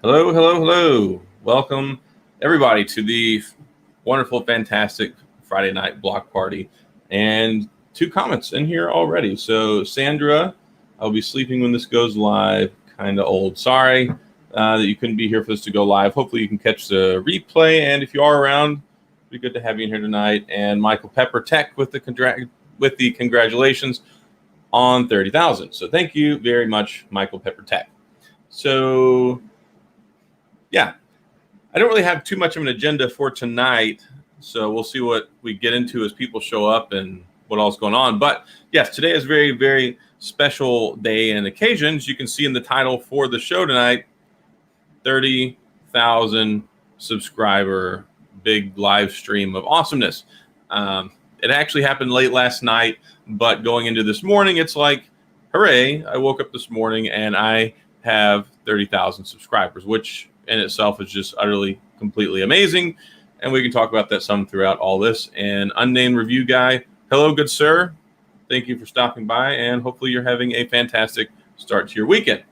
Hello, hello, hello. Welcome, everybody, to the wonderful, fantastic Friday night block party. And 2 comments in here already. So, Sandra, I'll be sleeping when this goes live. Kind of old. Sorry that you couldn't be here for this to go live. Hopefully, you can catch the replay. And if you are around, it'd be good to have you in here tonight. And Michael Pepper Tech with the congratulations on 30,000. So, thank you very much, Michael Pepper Tech. So, yeah, I don't really have too much of an agenda for tonight, so we'll see what we get into as people show up and what all's going on. But yes, today is a very, very special day and occasion. As you can see in the title for the show tonight, 30,000 subscriber big live stream of awesomeness. It actually happened late last night, but going into this morning, it's like, hooray, I woke up this morning and I have 30,000 subscribers, which in itself is just utterly, completely amazing. And we can talk about that some throughout all this. And unnamed review guy, hello, good sir. Thank you for stopping by, and hopefully you're having a fantastic start to your weekend.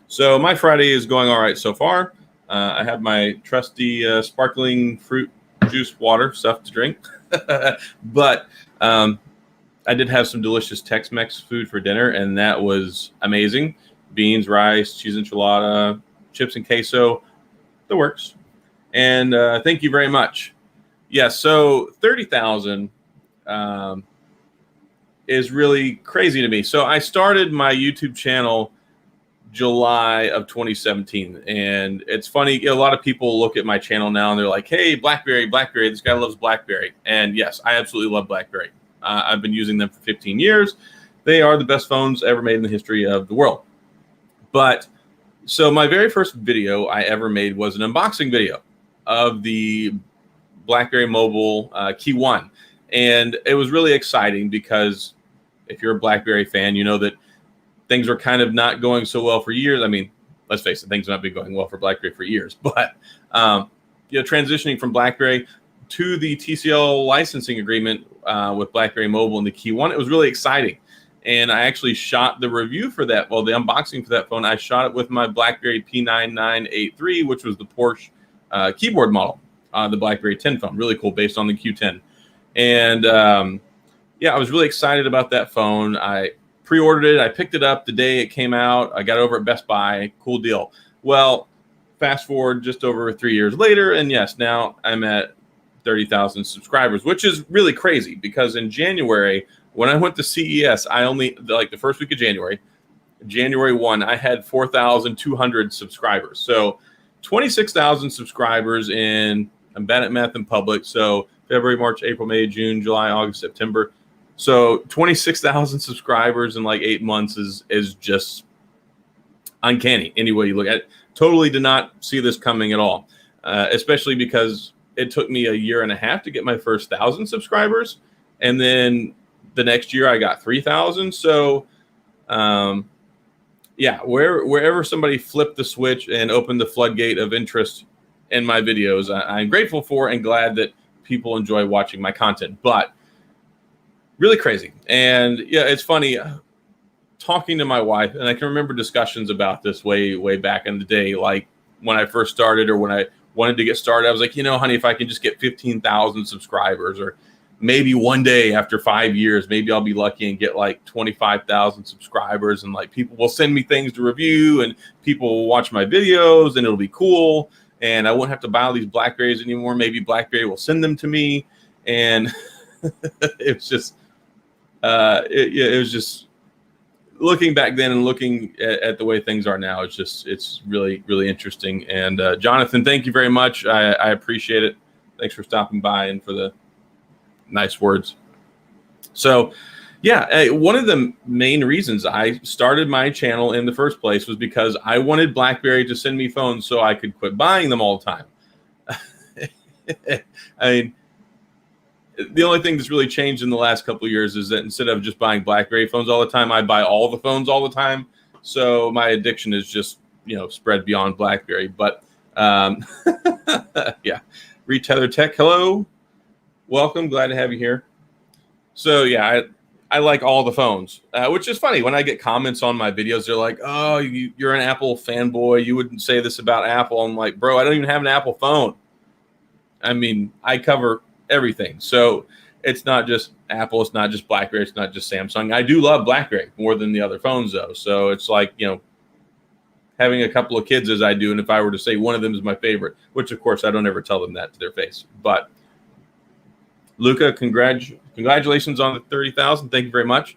So my Friday is going all right so far. I have my trusty sparkling fruit juice water stuff to drink. But I did have some delicious Tex-Mex food for dinner, and that was amazing. Beans, rice, cheese enchilada, chips and queso. The works. And thank you very much. Yeah, so 30,000 is really crazy to me. So I started my YouTube channel July of 2017. And it's funny, a lot of people look at my channel now and they're like, hey, BlackBerry, this guy loves BlackBerry. And yes, I absolutely love BlackBerry. I've been using them for 15 years. They are the best phones ever made in the history of the world. But so my very first video I ever made was an unboxing video of the BlackBerry Mobile Key 1. And it was really exciting because if you're a BlackBerry fan, you know that things were kind of not going so well for years. I mean, let's face it, things have not been going well for BlackBerry for years. But transitioning from BlackBerry to the TCL licensing agreement with BlackBerry Mobile and the Key 1, it was really exciting. And I actually shot the review for that. Well, the unboxing for that phone, I shot it with my BlackBerry P9983, which was the Porsche keyboard model, the BlackBerry 10 phone. Really cool, based on the Q10. And I was really excited about that phone. I pre-ordered it. I picked it up the day it came out. I got it over at Best Buy. Cool deal. Well, fast forward just over 3 years later, and yes, now I'm at 30,000 subscribers, which is really crazy because in January, when I went to CES, I only, like the first week of January 1, I had 4,200 subscribers. So 26,000 subscribers in, I'm bad at math in public, so February, March, April, May, June, July, August, September. So 26,000 subscribers in like 8 months is just uncanny any way you look at it. Totally did not see this coming at all, especially because it took me a year and a half to get my first 1,000 subscribers. And then the next year I got 3,000. So, wherever somebody flipped the switch and opened the floodgate of interest in my videos, I'm grateful for and glad that people enjoy watching my content. But really crazy. And yeah, it's funny talking to my wife, and I can remember discussions about this way back in the day, like when I first started or when I wanted to get started. I was like, honey, if I can just get 15,000 subscribers, or maybe one day after 5 years, maybe I'll be lucky and get like 25,000 subscribers, and like people will send me things to review and people will watch my videos and it'll be cool. And I won't have to buy all these BlackBerries anymore. Maybe BlackBerry will send them to me. And it was just, it was just looking back then and looking at the way things are now. It's really, really interesting. And Jonathan, thank you very much. I appreciate it. Thanks for stopping by and for the nice words. So one of the main reasons I started my channel in the first place was because I wanted BlackBerry to send me phones so I could quit buying them all the time. I mean, the only thing that's really changed in the last couple of years is that instead of just buying BlackBerry phones all the time, I buy all the phones all the time. So my addiction is just, spread beyond BlackBerry. But Retailer Tech, hello. Welcome. Glad to have you here. So, I I like all the phones, which is funny. When I get comments on my videos, they're like, "Oh, you're an Apple fanboy. You wouldn't say this about Apple." I'm like, "Bro, I don't even have an Apple phone. I mean, I cover everything." So it's not just Apple. It's not just BlackBerry. It's not just Samsung. I do love BlackBerry more than the other phones, though. So it's like, having a couple of kids as I do. And if I were to say one of them is my favorite, which, of course, I don't ever tell them that to their face. But Luca, congratulations on the 30,000. Thank you very much.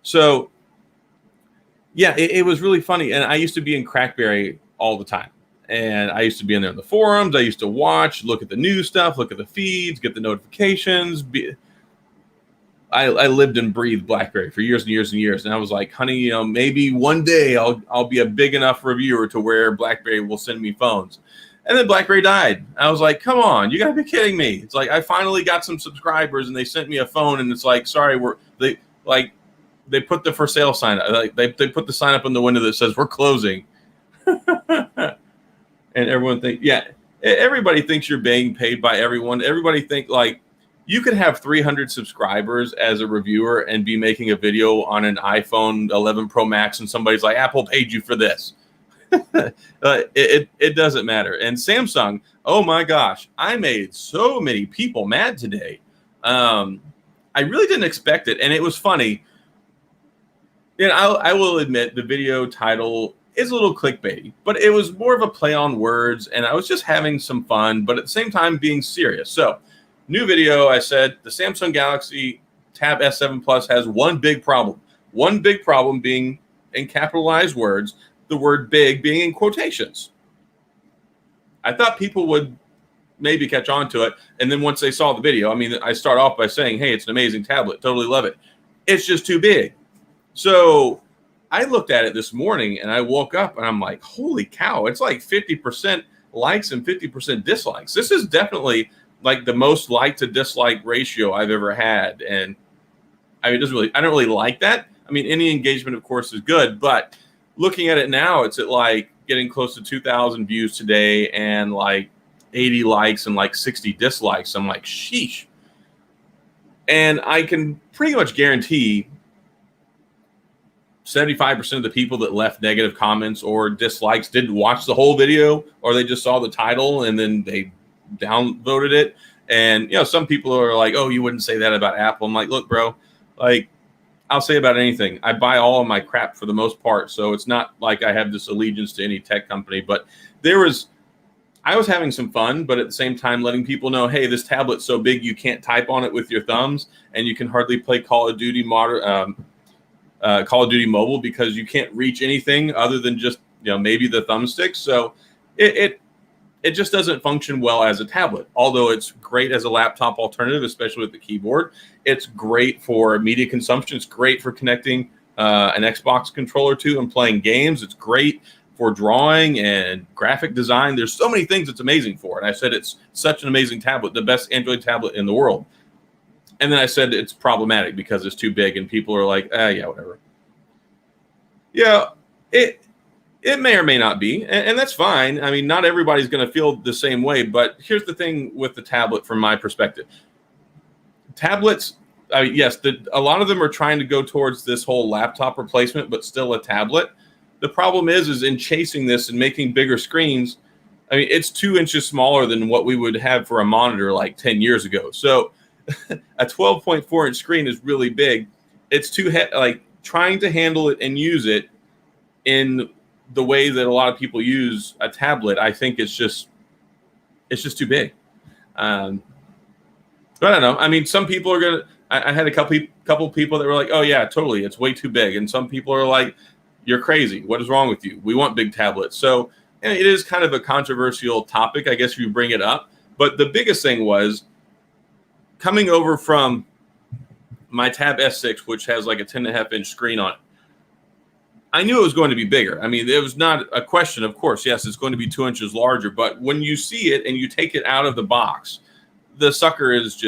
So, yeah, it was really funny. And I used to be in Crackberry all the time. And I used to be in there in the forums. I used to watch, look at the new stuff, look at the feeds, get the notifications. I lived and breathed BlackBerry for years and years and years. And I was like, honey, maybe one day I'll be a big enough reviewer to where BlackBerry will send me phones. And then BlackBerry died. I was like, come on, you got to be kidding me. It's like I finally got some subscribers and they sent me a phone and it's like, sorry, they put the for sale sign up. Like they put the sign up in the window that says we're closing. And everyone everybody thinks you're being paid by everyone. Everybody think like you could have 300 subscribers as a reviewer and be making a video on an iPhone 11 Pro Max and somebody's like, Apple paid you for this. It doesn't matter. And Samsung, oh my gosh, I made so many people mad today. I really didn't expect it. And it was funny. I will admit the video title is a little clickbaity, but it was more of a play on words. And I was just having some fun, but at the same time being serious. So new video, I said the Samsung Galaxy Tab S7 Plus has one big problem. One big problem being in capitalized words, the word big being in quotations. I thought people would maybe catch on to it. And then once they saw the video, I start off by saying, hey, it's an amazing tablet. Totally love it. It's just too big. So I looked at it this morning and I woke up and I'm like, holy cow, it's like 50% likes and 50% dislikes. This is definitely like the most like to dislike ratio I've ever had. And I don't really like that. Any engagement, of course, is good, but looking at it now, it's at like getting close to 2,000 views today and like 80 likes and like 60 dislikes. I'm like, sheesh. And I can pretty much guarantee 75% of the people that left negative comments or dislikes didn't watch the whole video, or they just saw the title and then they downvoted it. And, some people are like, oh, you wouldn't say that about Apple. I'm like, look, bro, like I'll say about anything. I buy all of my crap for the most part. So it's not like I have this allegiance to any tech company, but I was having some fun, but at the same time letting people know, hey, this tablet's so big you can't type on it with your thumbs and you can hardly play Call of Duty Mobile because you can't reach anything other than just, maybe the thumbstick. So it just doesn't function well as a tablet, although it's great as a laptop alternative, especially with the keyboard. It's great for media consumption. It's great for connecting an Xbox controller to and playing games. It's great for drawing and graphic design. There's so many things it's amazing for. And I said it's such an amazing tablet, the best Android tablet in the world. And then I said it's problematic because it's too big, and people are like, yeah, whatever. Yeah, it may or may not be, and that's fine. Not everybody's going to feel the same way, but here's the thing with the tablet from my perspective. Tablets, yes, a lot of them are trying to go towards this whole laptop replacement, but still a tablet. The problem is in chasing this and making bigger screens, it's 2 inches smaller than what we would have for a monitor like 10 years ago. So a 12.4 inch screen is really big. It's too trying to handle it and use it in the way that a lot of people use a tablet. I think it's just too big. But I don't know. Some people are gonna. I had a couple people that were like, "Oh yeah, totally, it's way too big," and some people are like, "You're crazy. What is wrong with you? We want big tablets." So it is kind of a controversial topic, I guess, if you bring it up. But the biggest thing was coming over from my Tab S6, which has like a 10.5 inch screen on it. I knew it was going to be bigger. It was not a question, of course. Yes, it's going to be 2 inches larger. But when you see it and you take it out of the box, the sucker is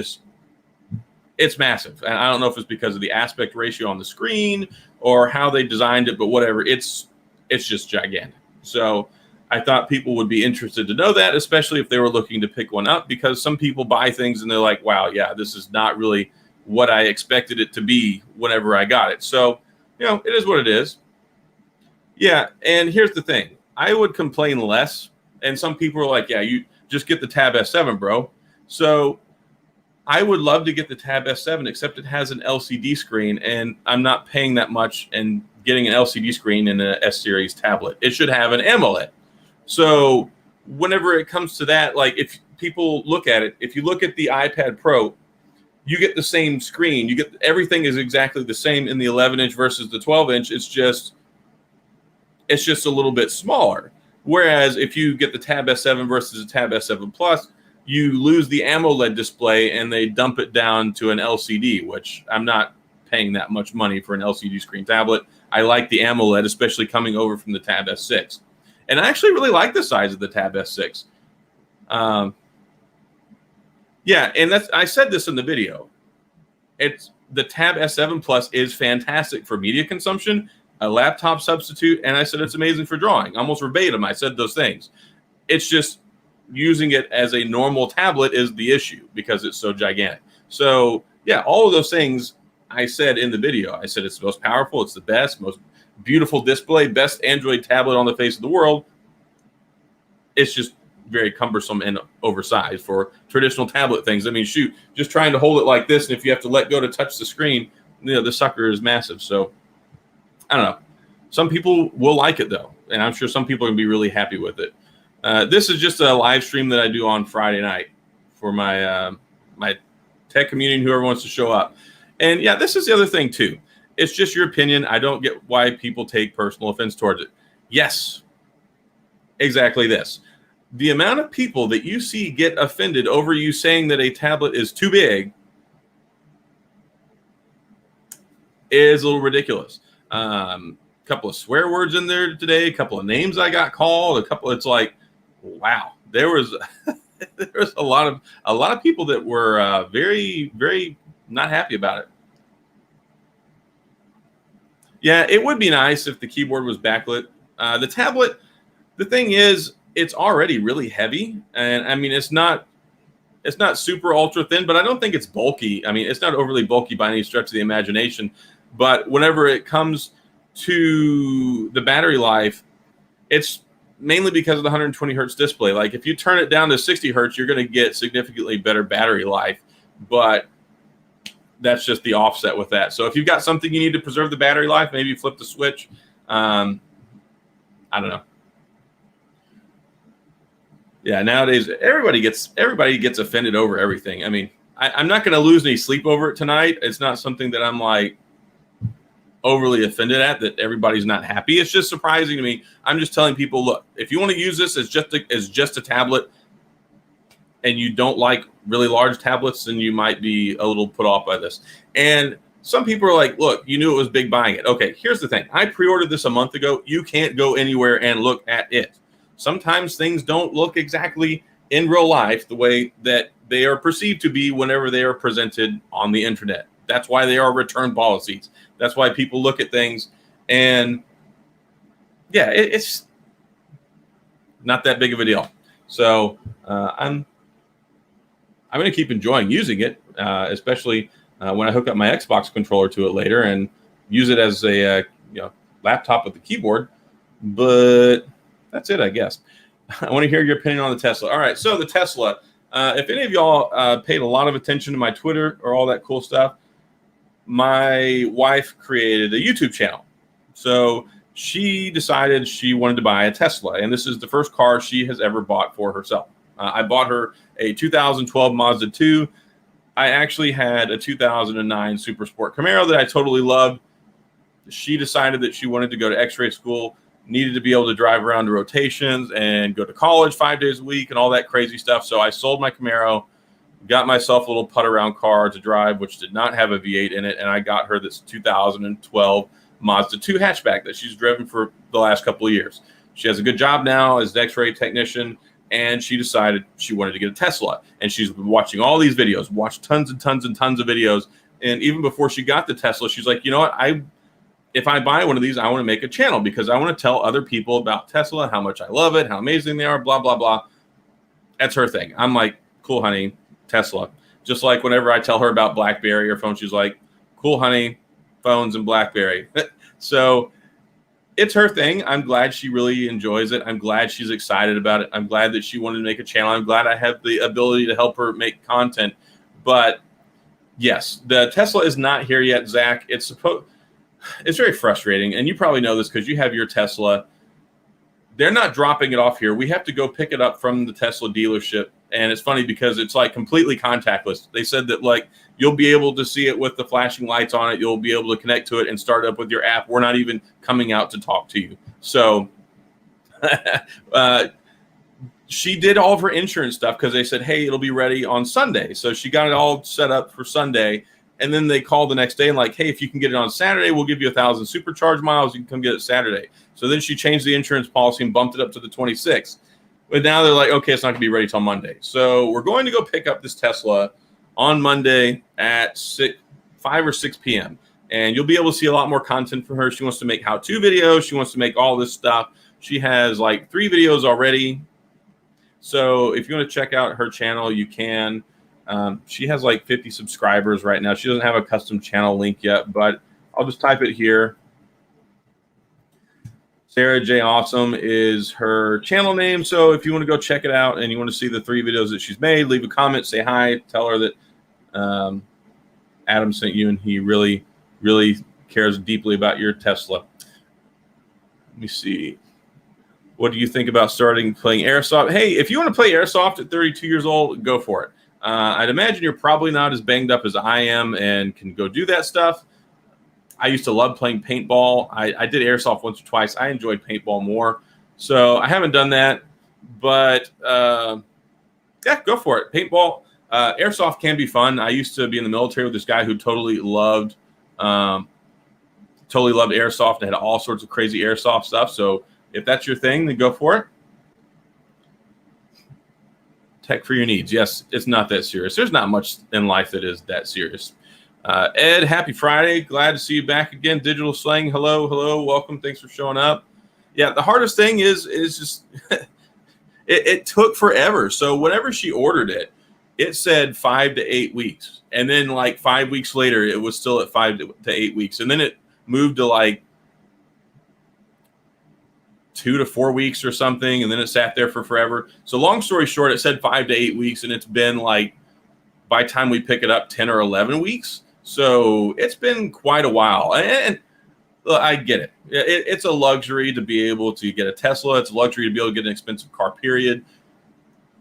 it's massive. And I don't know if it's because of the aspect ratio on the screen or how they designed it, but whatever. It's just gigantic. So I thought people would be interested to know that, especially if they were looking to pick one up, because some people buy things and they're like, wow, yeah, this is not really what I expected it to be whenever I got it. So, it is what it is. Yeah, and here's the thing. I would complain less, and some people are like, yeah, you just get the Tab S7, bro. So I would love to get the Tab S7, except it has an LCD screen, and I'm not paying that much and getting an LCD screen in an S-Series tablet. It should have an AMOLED. So whenever it comes to that, like if people look at it, if you look at the iPad Pro, you get the same screen. You get everything is exactly the same in the 11-inch versus the 12-inch. It's just a little bit smaller. Whereas if you get the Tab S7 versus the Tab S7 Plus, you lose the AMOLED display and they dump it down to an LCD, which I'm not paying that much money for an LCD screen tablet. I like the AMOLED, especially coming over from the Tab S6. And I actually really like the size of the Tab S6. Yeah, and I said this in the video. It's the Tab S7 Plus is fantastic for media consumption, a laptop substitute, and I said it's amazing for drawing. Almost verbatim, I said those things. It's just using it as a normal tablet is the issue because it's so gigantic. So, yeah, all of those things I said in the video. I said it's the most powerful, it's the best, most beautiful display, best Android tablet on the face of the world. It's just very cumbersome and oversized for traditional tablet things. I mean, shoot, just trying to hold it like this, and if you have to let go to touch the screen, the sucker is massive. So, I don't know. Some people will like it, though, and I'm sure some people are going to be really happy with it. This is just a live stream that I do on Friday night for my my tech community, whoever wants to show up. And, yeah, this is the other thing, too. It's just your opinion. I don't get why people take personal offense towards it. Yes, exactly this. The amount of people that you see get offended over you saying that a tablet is too big is a little ridiculous. Couple of swear words in there today, a couple of names I got called, it's like, wow, there was a lot of people that were very, very not happy about it. Yeah, it would be nice if the keyboard was backlit. The tablet, the thing is, it's already really heavy, and I mean, it's not super ultra thin, but I don't think it's bulky. I mean, it's not overly bulky by any stretch of the imagination, but whenever it comes to the battery life, it's mainly because of the 120 hertz display. Like if you turn it down to 60 hertz, you're going to get significantly better battery life, but that's just the offset with that. So if you've got something you need to preserve the battery life, maybe flip the switch. I don't know. Yeah, nowadays everybody gets offended over everything. I mean, I'm not going to lose any sleep over it tonight. It's not something that I'm like overly offended at, that everybody's not happy. It's just surprising to me. I'm just telling people, look, if you want to use this as just a tablet and you don't like really large tablets, then you might be a little put off by this. And some people are like, look, you knew it was big buying it. Okay, here's the thing. I pre-ordered this a month ago. You can't go anywhere and look at it. Sometimes things don't look exactly in real life the way that they are perceived to be whenever they are presented on the internet. That's why they are return policies. That's why people look at things, and yeah, it's not that big of a deal. So I'm going to keep enjoying using it, especially when I hook up my Xbox controller to it later and use it as a laptop with the keyboard. But that's it, I guess. I want to hear your opinion on the Tesla. All right, so the Tesla. If any of y'all paid a lot of attention to my Twitter or all that cool stuff, my wife created a YouTube channel. So she decided she wanted to buy a Tesla, and this is the first car she has ever bought for herself. I bought her a 2012 Mazda 2. I actually had a 2009 Super Sport Camaro that I totally loved. She decided that she wanted to go to X-ray school, needed to be able to drive around to rotations and go to college 5 days a week and all that crazy stuff. So I sold my Camaro, got myself a little putt-around car to drive, which did not have a V8 in it, and I got her this 2012 Mazda 2 hatchback that she's driven for the last couple of years. She has a good job now as an X-ray technician, and she decided she wanted to get a Tesla. And she's been watching all these videos, watched tons and tons and tons of videos. And even before she got the Tesla, she's like, you know what? If I buy one of these, I want to make a channel because I want to tell other people about Tesla, how much I love it, how amazing they are, blah, blah, blah. That's her thing. I'm like, cool, honey, Tesla. Just like whenever I tell her about BlackBerry or phone, she's like, cool, honey, phones and BlackBerry. So it's her thing. I'm glad she really enjoys it. I'm glad she's excited about it. I'm glad that she wanted to make a channel. I'm glad I have the ability to help her make content. But yes, the Tesla is not here yet, Zach. It's very frustrating. And you probably know this because you have your Tesla. They're not dropping it off here. We have to go pick it up from the Tesla dealership. And it's funny because it's like completely contactless. They said that like you'll be able to see it with the flashing lights on it. You'll be able to connect to it and start up with your app. We're not even coming out to talk to you. So she did all of her insurance stuff because they said, hey, it'll be ready on Sunday. So she got it all set up for Sunday. And then they called the next day and like, hey, if you can get it on Saturday, we'll give you 1,000 supercharge miles. You can come get it Saturday. So then she changed the insurance policy and bumped it up to the 26th. But now they're like, okay, it's not going to be ready till Monday. So we're going to go pick up this Tesla on Monday at 5 or 6 p.m. And you'll be able to see a lot more content from her. She wants to make how-to videos. She wants to make all this stuff. She has like 3 videos already. So if you want to check out her channel, you can. She has like 50 subscribers right now. She doesn't have a custom channel link yet, but I'll just type it here. Sarah J. Awesome is her channel name. So if you want to go check it out and you want to see the 3 videos that she's made, leave a comment, say hi, tell her that Adam sent you and he really, really cares deeply about your Tesla. Let me see. What do you think about starting playing Airsoft? Hey, if you want to play Airsoft at 32 years old, go for it. I'd imagine you're probably not as banged up as I am and can go do that stuff. I used to love playing paintball. I did Airsoft once or twice. I enjoyed paintball more. So I haven't done that. But, yeah, go for it. Paintball, Airsoft can be fun. I used to be in the military with this guy who totally loved Airsoft and had all sorts of crazy Airsoft stuff. So if that's your thing, then go for it. Tech for your needs. Yes, it's not that serious. There's not much in life that is that serious. Ed, happy Friday. Glad to see you back again. Digital Slang, hello. Welcome. Thanks for showing up. Yeah, the hardest thing is just it took forever. So whenever she ordered it, it said 5 to 8 weeks. And then like 5 weeks later, it was still at 5 to 8 weeks. And then it moved to like 2 to 4 weeks or something, and then it sat there for forever. So long story short, it said 5 to 8 weeks, and it's been like, by the time we pick it up, 10 or 11 weeks. So it's been quite a while. And I get it. It's a luxury to be able to get a Tesla. It's a luxury to be able to get an expensive car, period.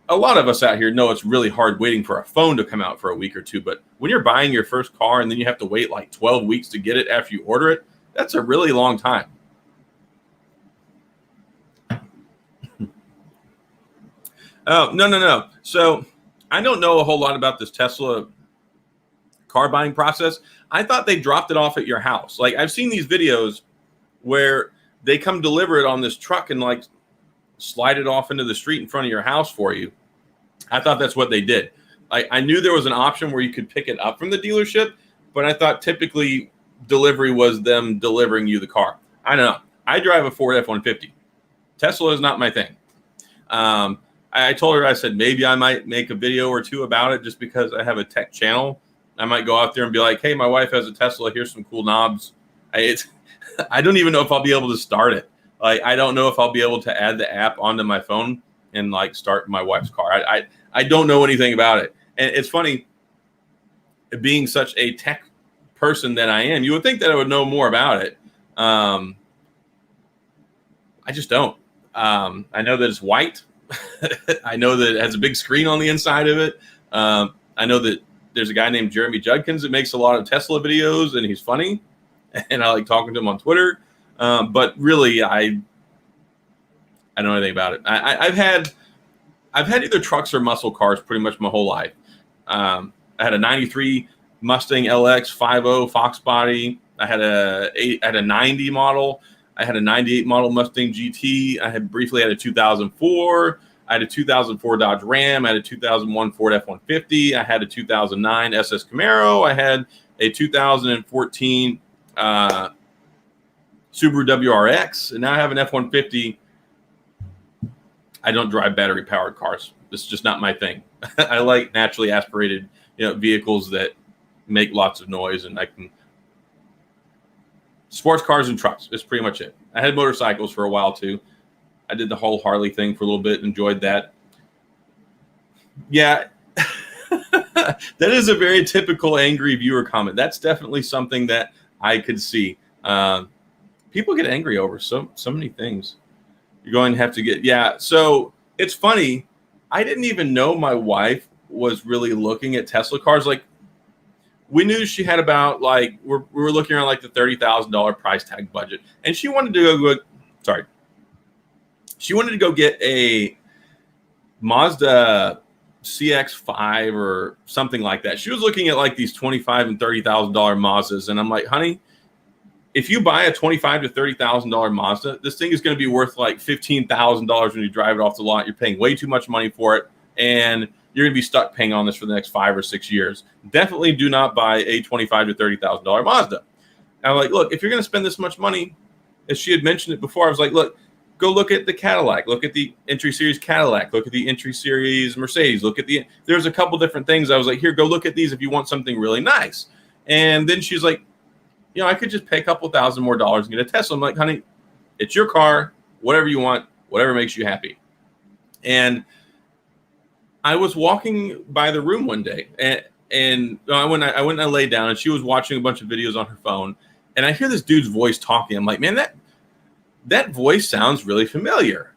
A lot of us out here know it's really hard waiting for a phone to come out for a week or two. But when you're buying your first car and then you have to wait like 12 weeks to get it after you order it, that's a really long time. Oh, no. So I don't know a whole lot about this Tesla car buying process. I thought they dropped it off at your house. Like I've seen these videos where they come deliver it on this truck and like slide it off into the street in front of your house for you. I thought that's what they did. I knew there was an option where you could pick it up from the dealership, but I thought typically delivery was them delivering you the car. I don't know. I drive a Ford F-150. Tesla is not my thing. I told her, I said, maybe I might make a video or two about it just because I have a tech channel. I might go out there and be like, hey, my wife has a Tesla. Here's some cool knobs. I don't even know if I'll be able to start it. Like, I don't know if I'll be able to add the app onto my phone and like start my wife's car. I don't know anything about it. And it's funny, being such a tech person that I am, you would think that I would know more about it. I just don't. I know that it's white. I know that it has a big screen on the inside of it. I know that there's a guy named Jeremy Judkins that makes a lot of Tesla videos, and he's funny, and I like talking to him on Twitter. But really, I don't know anything about it. I've had either trucks or muscle cars pretty much my whole life. I had a '93 Mustang LX 5.0 Fox body. I had a 90 model. I had a 98 model Mustang GT. I had briefly had a 2004. I had a 2004 Dodge Ram. I had a 2001 Ford F-150. I had a 2009 SS Camaro. I had a 2014 Subaru WRX. And now I have an F-150. I don't drive battery powered cars. This is just not my thing. I like naturally aspirated, vehicles that make lots of noise, and I can sports cars and trucks is pretty much it. I had motorcycles for a while too. I did the whole Harley thing for a little bit, enjoyed that. Yeah, that is a very typical angry viewer comment. That's definitely something that I could see. People get angry over so many things. You're going to have to get, yeah. So it's funny. I didn't even know my wife was really looking at Tesla cars. Like, we knew she had about we were looking around like the $30,000 price tag budget, and she wanted to go get a Mazda CX-5 or something like that. She was looking at like these $25,000 and $30,000 Mazdas, and I'm like, honey, if you buy a $25,000 to $30,000 Mazda, this thing is going to be worth like $15,000 when you drive it off the lot. You're paying way too much money for it, and you're going to be stuck paying on this for the next 5 or 6 years. Definitely do not buy a $25,000 to $30,000 Mazda. And I'm like, look, if you're going to spend this much money, as she had mentioned it before, I was like, look, go look at the Cadillac, look at the entry series Cadillac, look at the entry series Mercedes, there's a couple different things. I was like, here, go look at these if you want something really nice. And then she's like, I could just pay a couple $1,000 more and get a Tesla. I'm like, honey, it's your car, whatever you want, whatever makes you happy. And I was walking by the room one day, and I went and I laid down, and she was watching a bunch of videos on her phone, and I hear this dude's voice talking. I'm like, man, that voice sounds really familiar.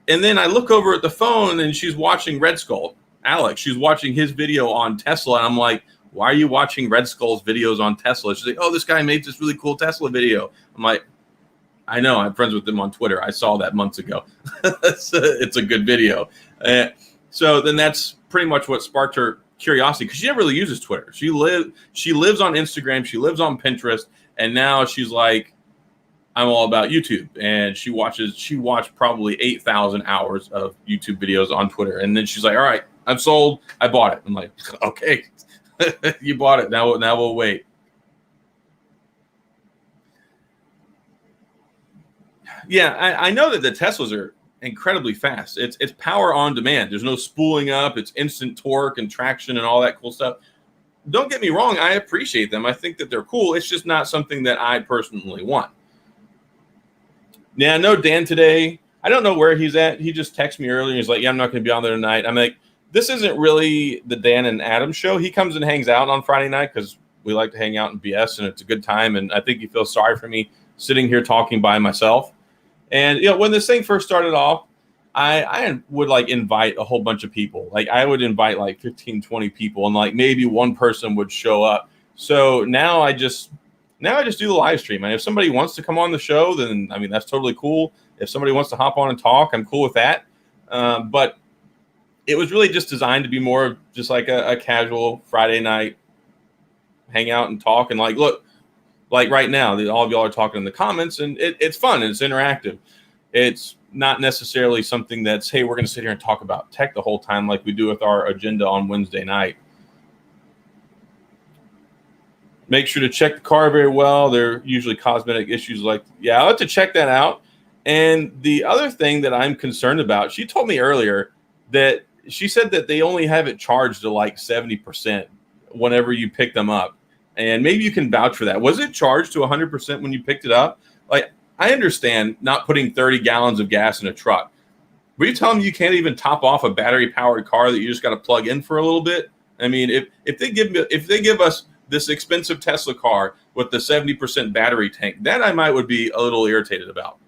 And then I look over at the phone, and she's watching Red Skull, Alex. She's watching his video on Tesla, and I'm like, why are you watching Red Skull's videos on Tesla? She's like, oh, this guy made this really cool Tesla video. I'm like, I know, I'm friends with him on Twitter. I saw that months ago. It's a good video. So then that's pretty much what sparked her curiosity, because she never really uses Twitter. She lives on Instagram. She lives on Pinterest. And now she's like, I'm all about YouTube. And she watched probably 8,000 hours of YouTube videos on Twitter. And then she's like, all right, I'm sold. I bought it. I'm like, okay, you bought it. Now we'll wait. Yeah, I know that the Teslas are incredibly fast. It's power on demand. There's no spooling up. It's instant torque and traction and all that cool stuff. Don't get me wrong. I appreciate them. I think that they're cool. It's just not something that I personally want. Yeah, I know Dan today. I don't know where he's at. He just texted me earlier. He's like, yeah, I'm not going to be on there tonight. I'm like, this isn't really the Dan and Adam show. He comes and hangs out on Friday night because we like to hang out and BS, and it's a good time. And I think he feels sorry for me sitting here talking by myself. And, when this thing first started off, I would invite a whole bunch of people. I would invite 15, 20 people, and maybe one person would show up. So now I just do the live stream. And if somebody wants to come on the show, then, that's totally cool. If somebody wants to hop on and talk, I'm cool with that. But it was really just designed to be more of just a casual Friday night hang out and talk. And look, right now, all of y'all are talking in the comments, and it's fun and it's interactive. It's not necessarily something that's, hey, we're going to sit here and talk about tech the whole time like we do with our agenda on Wednesday night. Make sure to check the car very well. There are usually cosmetic issues I'll have to check that out. And the other thing that I'm concerned about, she told me earlier that she said that they only have it charged to 70% whenever you pick them up. And maybe you can vouch for that. Was it charged to 100% when you picked it up? I understand not putting 30 gallons of gas in a truck, but you tell them you can't even top off a battery-powered car that you just got to plug in for a little bit. If they give us this expensive Tesla car with the 70% battery tank, that I would be a little irritated about.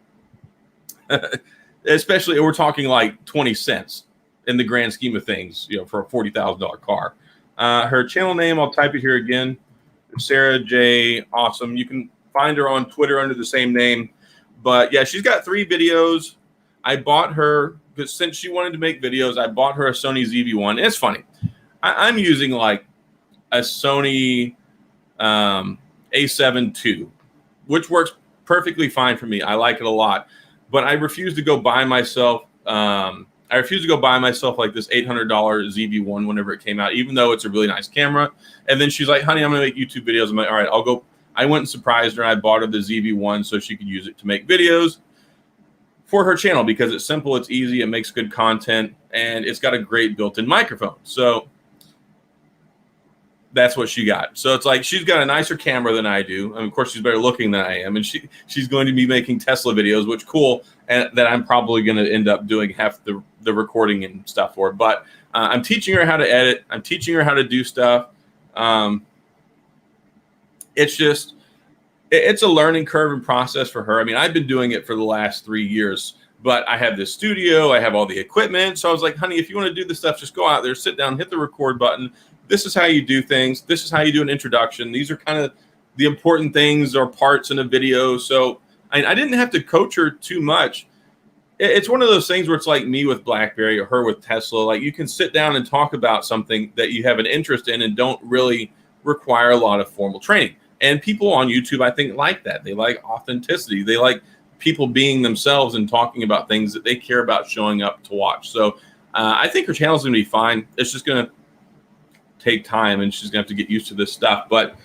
Especially if we're talking 20 cents in the grand scheme of things, for a $40,000 car. Her channel name, I'll type it here again. Sarah J. Awesome. You can find her on Twitter under the same name. But yeah, she's got 3 videos. I bought her, because since she wanted to make videos, I bought her a Sony ZV-1. And it's funny. I'm using a Sony A7 II, which works perfectly fine for me. I like it a lot. But I refuse to go buy myself this $800 ZV-1 whenever it came out, even though it's a really nice camera. And then she's like, honey, I'm going to make YouTube videos. I'm like, all right, I'll go. I went and surprised her, and I bought her the ZV-1 so she could use it to make videos. for her channel because it's simple, it's easy, it makes good content, and it's got a great built-in microphone. So that's what she got. So it's like she's got a nicer camera than I do. And of course, she's better looking than I am. And she's going to be making Tesla videos, which cool, and that I'm probably going to end up doing half the recording and stuff for. But I'm teaching her how to edit. I'm teaching her how to do stuff. It's a learning curve and process for her. I mean, I've been doing it for the last 3 years, but I have this studio, I have all the equipment. So I was like, honey, if you want to do this stuff, just go out there, sit down, hit the record button. This is how you do things. This is how you do an introduction. These are kind of the important things or parts in a video. So I didn't have to coach her too much. It's one of those things where it's like me with BlackBerry or her with Tesla. Like you can sit down and talk about something that you have an interest in and don't really require a lot of formal training. And people on YouTube, I think, like that. They like authenticity. They like people being themselves and talking about things that they care about showing up to watch. So I think her channel is going to be fine. It's just going to take time, and she's going to have to get used to this stuff. But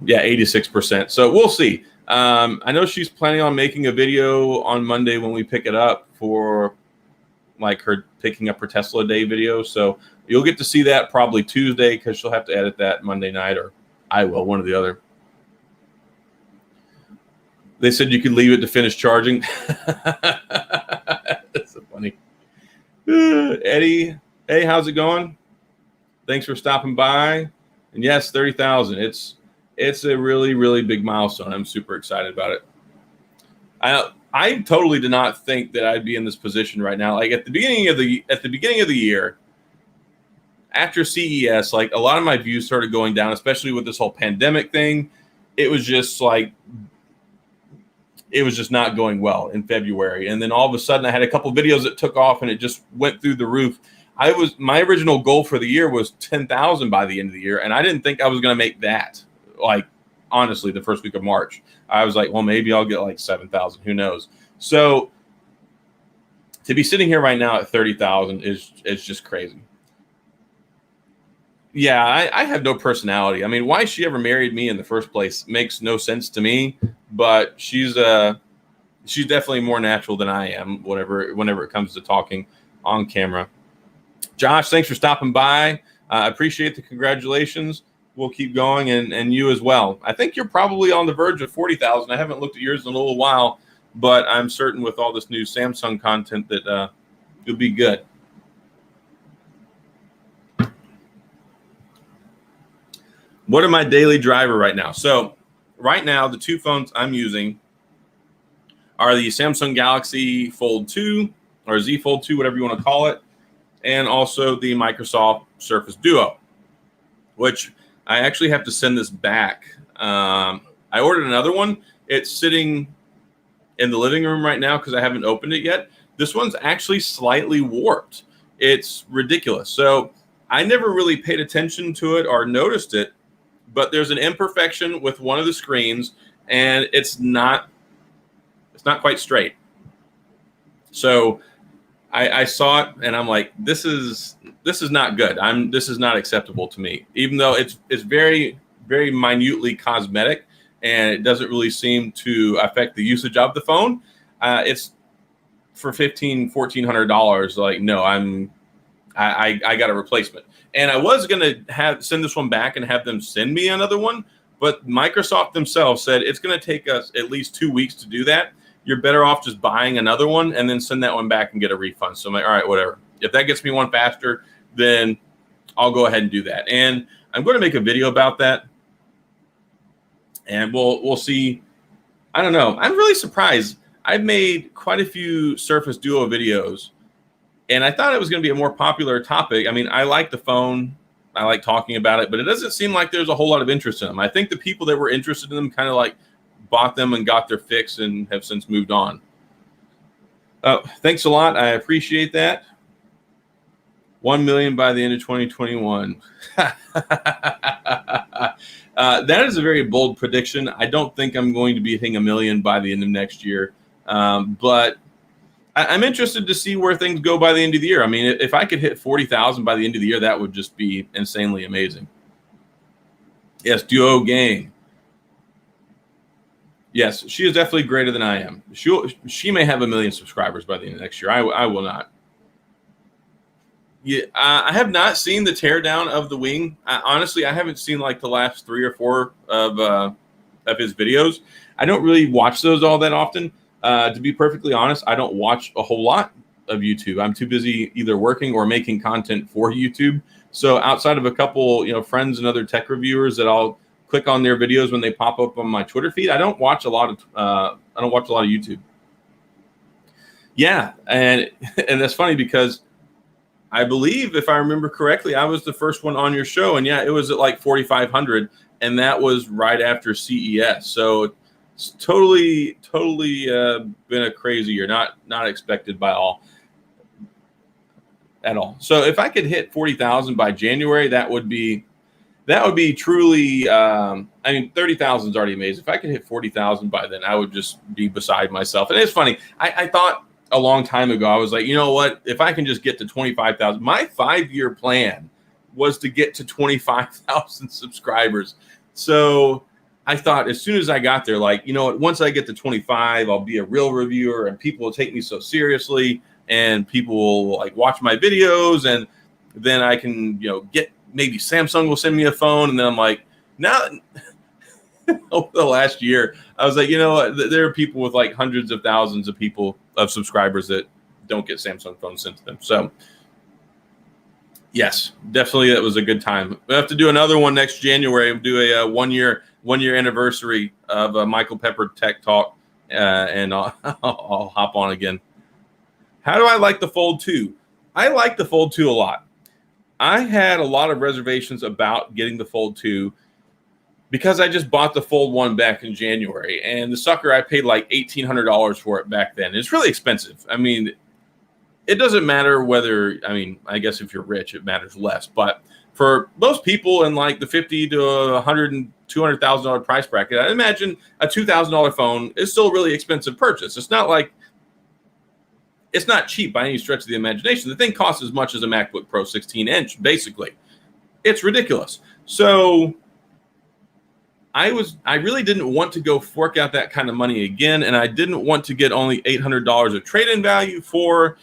yeah, 86%. So we'll see. I know she's planning on making a video on Monday when we pick it up for like her picking up her Tesla Day video. So you'll get to see that probably Tuesday because she'll have to edit that Monday night, or I will, one or the other. They said you could leave it to finish charging. That's so funny. Eddie, hey, how's it going? Thanks for stopping by. And yes, 30,000. It's a really, really big milestone. I'm super excited about it. I totally did not think that I'd be in this position right now. Like at the beginning of the year, after CES, like a lot of my views started going down, especially with this whole pandemic thing. It was just not going well in February. And then all of a sudden I had a couple videos that took off and it just went through the roof. My original goal for the year was 10,000 by the end of the year. And I didn't think I was going to make that. Like, honestly, the first week of March, I was like, well, maybe I'll get like 7,000. Who knows? So to be sitting here right now at 30,000 is just crazy. Yeah, I have no personality. I mean, why she ever married me in the first place makes no sense to me. But she's definitely more natural than I am. Whenever it comes to talking on camera. Josh, thanks for stopping by. I appreciate the congratulations. We'll keep going, and you as well. I think you're probably on the verge of 40,000. I haven't looked at yours in a little while, but I'm certain with all this new Samsung content that you'll be good. What am I daily driver right now? So right now, the two phones I'm using are the Samsung Galaxy Fold 2 or Z Fold 2, whatever you want to call it, and also the Microsoft Surface Duo, which I actually have to send this back. I ordered another one. It's sitting in the living room right now because I haven't opened it yet. This one's actually slightly warped. It's ridiculous. So I never really paid attention to it or noticed it, but there's an imperfection with one of the screens, and it's not quite straight. So I saw it and I'm like, this is not good. This is not acceptable to me, even though it's very, very minutely cosmetic and it doesn't really seem to affect the usage of the phone. It's for $1,400. Like, no, I got a replacement. And I was going to send this one back and have them send me another one. But Microsoft themselves said it's going to take us at least 2 weeks to do that. You're better off just buying another one and then send that one back and get a refund. So I'm like, all right, whatever. If that gets me one faster, then I'll go ahead and do that. And I'm going to make a video about that. And we'll see. I don't know. I'm really surprised. I've made quite a few Surface Duo videos, and I thought it was going to be a more popular topic. I mean, I like the phone. I like talking about it, but it doesn't seem like there's a whole lot of interest in them. I think the people that were interested in them kind of like bought them and got their fix and have since moved on. Thanks a lot. I appreciate that. 1 million by the end of 2021. That is a very bold prediction. I don't think I'm going to be hitting 1 million by the end of next year. But I'm interested to see where things go by the end of the year. I mean, if I could hit 40,000 by the end of the year, that would just be insanely amazing. Yes, Duo Gang. Yes, she is definitely greater than I am. She may have 1 million subscribers by the end of next year. I will not. Yeah, I have not seen the teardown of the wing. Honestly, I haven't seen like the last 3 or 4 of his videos. I don't really watch those all that often. To be perfectly honest, I don't watch a whole lot of YouTube. I'm too busy either working or making content for YouTube. So outside of a couple, friends and other tech reviewers that I'll click on their videos when they pop up on my Twitter feed, I don't watch a lot of YouTube. Yeah, and that's funny because I believe, if I remember correctly, I was the first one on your show, and yeah, it was at like 4,500, and that was right after CES. So it's totally been a crazy year, not expected by all at all. So if I could hit 40,000 by January, that would be truly. 30,000 is already amazing. If I could hit 40,000 by then, I would just be beside myself. And it's funny. I thought a long time ago, I was like, you know what? If I can just get to 25,000, my 5-year plan was to get to 25,000 subscribers. So I thought as soon as I got there, like, you know what? Once I get to 25, I'll be a real reviewer, and people will take me so seriously, and people will like watch my videos, and then I can, get maybe Samsung will send me a phone, and then I'm like, now. Over the last year, I was like, you know what? There are people with like hundreds of thousands of subscribers that don't get Samsung phones sent to them. So, yes, definitely, that was a good time. We have to do another one next January. We'll do a one year anniversary of Michael Pepper Tech Talk, and I'll hop on again. How do I like the Fold 2? I like the Fold 2 a lot. I had a lot of reservations about getting the Fold 2 because I just bought the Fold 1 back in January, and the sucker, I paid like $1,800 for it back then. It's really expensive. I mean, it doesn't matter whether, I guess if you're rich, it matters less. But for most people in like the $50,000 to $100,000 and $200,000 price bracket, I imagine a $2,000 phone is still a really expensive purchase. It's not cheap by any stretch of the imagination. The thing costs as much as a MacBook Pro 16-inch, basically. It's ridiculous. So I really didn't want to go fork out that kind of money again, and I didn't want to get only $800 of trade-in value for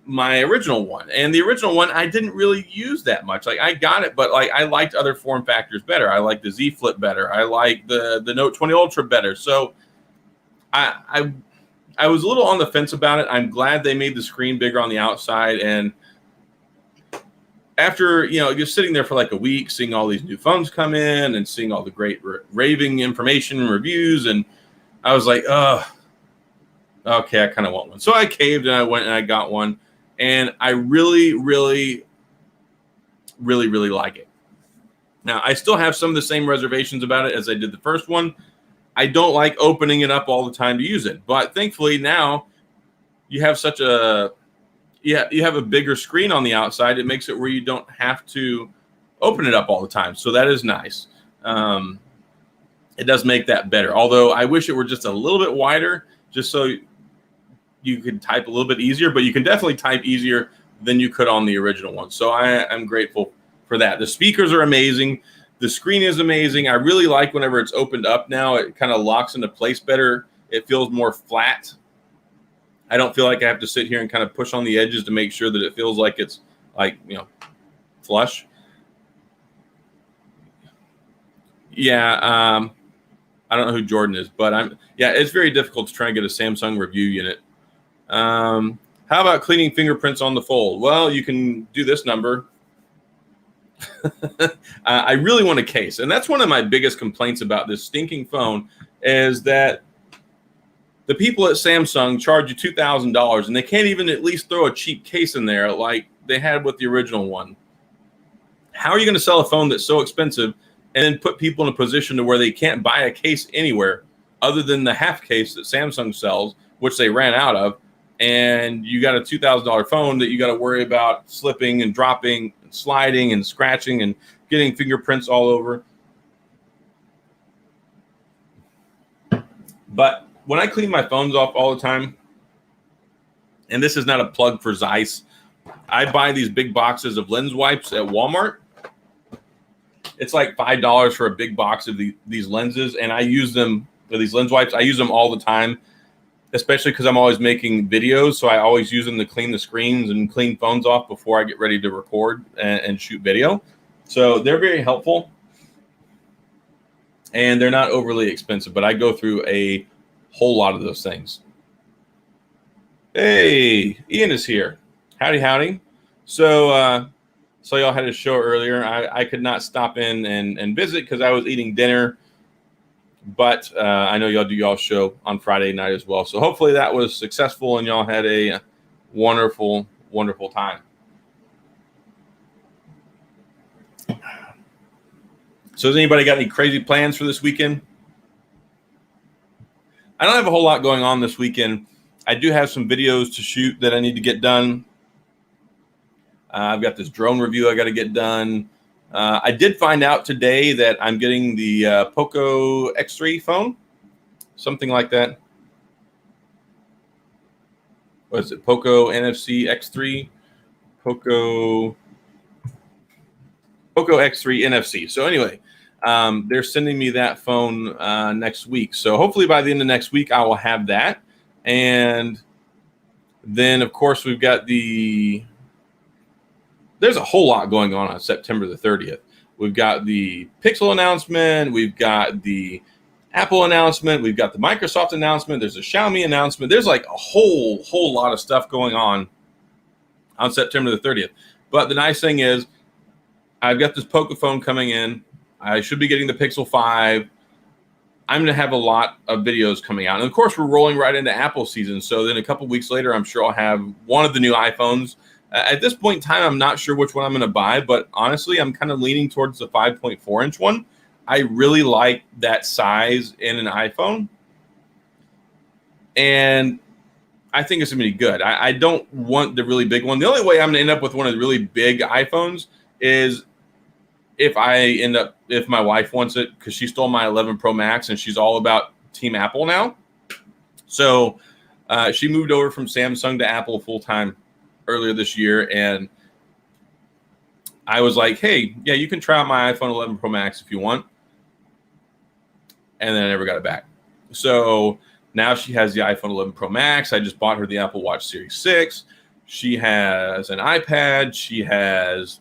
my original one. And the original one, I didn't really use that much. Like, I got it, but like I liked other form factors better. I liked the Z Flip better. I liked the Note 20 Ultra better. So I was a little on the fence about it. I'm glad they made the screen bigger on the outside, and after, you're sitting there for like a week, seeing all these new phones come in and seeing all the great raving information and reviews, and I was like, okay, I kind of want one. So I caved, and I went and I got one, and I really, really, really, really like it. Now, I still have some of the same reservations about it as I did the first one. I don't like opening it up all the time to use it, but thankfully now you have you have a bigger screen on the outside. It makes it where you don't have to open it up all the time. So that is nice. It does make that better. Although I wish it were just a little bit wider, just so you could type a little bit easier, but you can definitely type easier than you could on the original one. So I'm grateful for that. The speakers are amazing. The screen is amazing. I really like whenever it's opened up now, it kind of locks into place better. It feels more flat. I don't feel like I have to sit here and kind of push on the edges to make sure that it feels like it's like, flush. Yeah. I don't know who Jordan is, but it's very difficult to try and get a Samsung review unit. How about cleaning fingerprints on the Fold? Well, you can do this number. I really want a case. And that's one of my biggest complaints about this stinking phone is that the people at Samsung charge you $2,000, and they can't even at least throw a cheap case in there like they had with the original one. How are you going to sell a phone that's so expensive and then put people in a position to where they can't buy a case anywhere other than the half case that Samsung sells, which they ran out of, and you got a $2,000 phone that you got to worry about slipping and dropping and sliding and scratching and getting fingerprints all over. But when I clean my phones off all the time, and this is not a plug for Zeiss, I buy these big boxes of lens wipes at Walmart. It's like $5 for a big box of these lenses, and I use them these lens wipes. I use them all the time, especially because I'm always making videos. So I always use them to clean the screens and clean phones off before I get ready to record and shoot video. So they're very helpful, and they're not overly expensive, but I go through a whole lot of those things. Hey, Ian is here. Howdy, howdy. So y'all had a show earlier. I could not stop in and visit because I was eating dinner, but I know y'all do y'all's show on Friday night as well. So hopefully that was successful and y'all had a wonderful, wonderful time. So has anybody got any crazy plans for this weekend? I don't have a whole lot going on this weekend. I do have some videos to shoot that I need to get done. I've got this drone review I got to get done. I did find out today that I'm getting the Poco X3 phone, something like that. What is it? Poco NFC X3, Poco X3 NFC. So anyway, they're sending me that phone next week. So hopefully by the end of next week, I will have that. And then, of course, we've got there's a whole lot going on September the 30th. We've got the Pixel announcement. We've got the Apple announcement. We've got the Microsoft announcement. There's a Xiaomi announcement. There's like a whole lot of stuff going on September the 30th. But the nice thing is I've got this Poco phone coming in. I should be getting the Pixel 5. I'm going to have a lot of videos coming out. And of course, we're rolling right into Apple season. So then a couple weeks later, I'm sure I'll have one of the new iPhones. At this point in time, I'm not sure which one I'm going to buy, but honestly, I'm kind of leaning towards the 5.4-inch one. I really like that size in an iPhone. And I think it's going to be good. I don't want the really big one. The only way I'm going to end up with one of the really big iPhones is if my wife wants it, because she stole my 11 Pro Max and she's all about Team Apple now. So she moved over from Samsung to Apple full-time earlier this year. And I was like, hey, yeah, you can try out my iPhone 11 Pro Max if you want. And then I never got it back. So now she has the iPhone 11 Pro Max. I just bought her the Apple Watch Series 6. She has an iPad. She has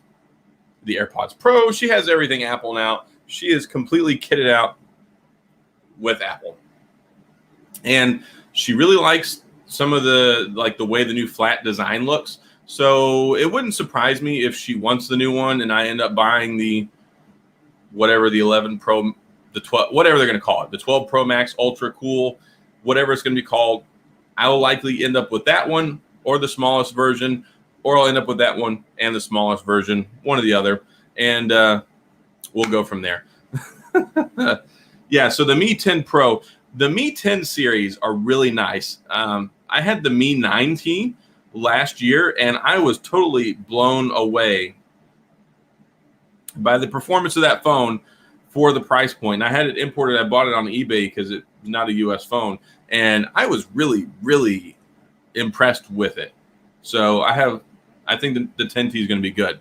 the AirPods Pro. She has everything Apple now. She is completely kitted out with Apple. And she really likes some of the way the new flat design looks. So it wouldn't surprise me if she wants the new one and I end up buying the 11 Pro, the 12, whatever they're going to call it, the 12 Pro Max Ultra Cool, whatever it's going to be called. I will likely end up with that one or the smallest version, or I'll end up with that one and the smallest version, one or the other, and we'll go from there. Yeah, so the Mi 10 Pro, the Mi 10 series are really nice. I had the Mi 9T last year, and I was totally blown away by the performance of that phone for the price point. I had it imported. I bought it on eBay because it's not a U.S. phone, and I was really, really impressed with it. So I think the 10T is going to be good.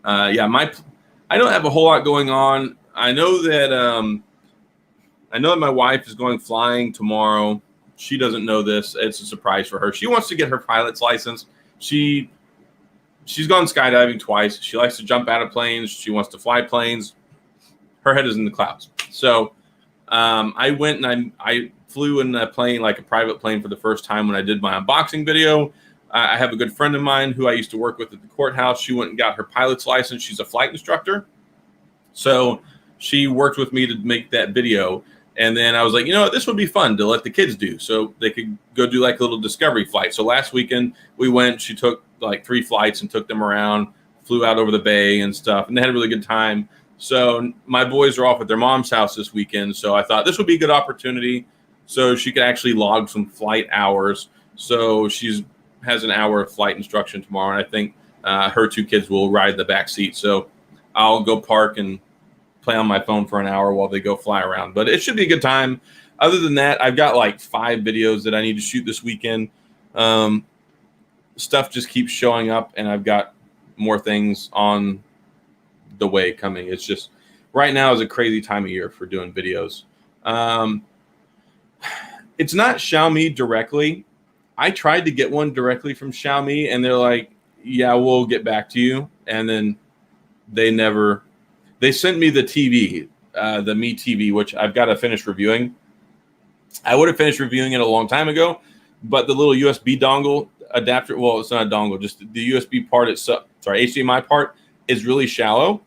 I don't have a whole lot going on. I know that my wife is going flying tomorrow. She doesn't know this. It's a surprise for her. She wants to get her pilot's license. She's gone skydiving twice. She likes to jump out of planes. She wants to fly planes. Her head is in the clouds. So I went and I flew in a plane, like a private plane, for the first time when I did my unboxing video. I have a good friend of mine who I used to work with at the courthouse. She went and got her pilot's license. She's a flight instructor. So she worked with me to make that video. And then I was like, this would be fun to let the kids do. So they could go do like a little discovery flight. So last weekend we went, she took like 3 flights and took them around, flew out over the bay and stuff. And they had a really good time. So my boys are off at their mom's house this weekend. So I thought this would be a good opportunity so she could actually log some flight hours. So she has an hour of flight instruction tomorrow. And I think her 2 kids will ride in the back seat. So I'll go park and play on my phone for an hour while they go fly around. But it should be a good time. Other than that, I've got like 5 videos that I need to shoot this weekend. Stuff just keeps showing up, and I've got more things on the way coming. It's just right now is a crazy time of year for doing videos. It's not Xiaomi directly. I tried to get one directly from Xiaomi, and they're like, yeah, we'll get back to you. And then they sent me the TV, the Mi TV, which I've got to finish reviewing. I would have finished reviewing it a long time ago, but the little USB dongle adapter, well, it's not a dongle, just the USB part itself, HDMI part is really shallow.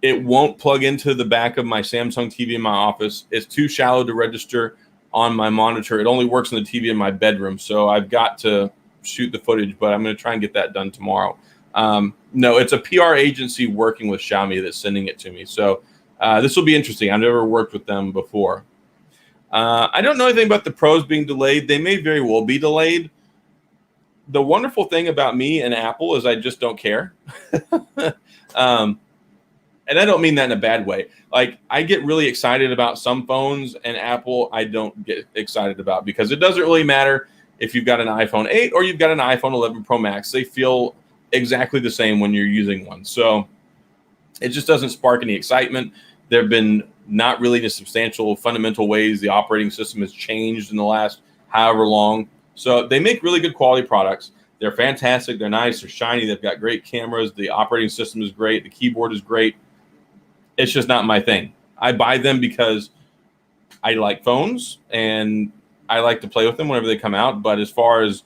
It won't plug into the back of my Samsung TV in my office. It's too shallow to register on my monitor. It only works on the TV in my bedroom, so I've got to shoot the footage, but I'm going to try and get that done tomorrow. No, it's a PR agency working with Xiaomi that's sending it to me. So this will be interesting. I've never worked with them before. I don't know anything about the Pros being delayed. They may very well be delayed. The wonderful thing about me and Apple is I just don't care. And I don't mean that in a bad way. Like, I get really excited about some phones, and Apple I don't get excited about, because it doesn't really matter if you've got an iPhone 8 or you've got an iPhone 11 Pro Max. They feel exactly the same when you're using one. So it just doesn't spark any excitement. There have been not really the substantial fundamental ways the operating system has changed in the last however long. So they make really good quality products. They're fantastic. They're nice. They're shiny. They've got great cameras. The operating system is great. The keyboard is great. It's just not my thing. I buy them because I like phones and I like to play with them whenever they come out. But as far as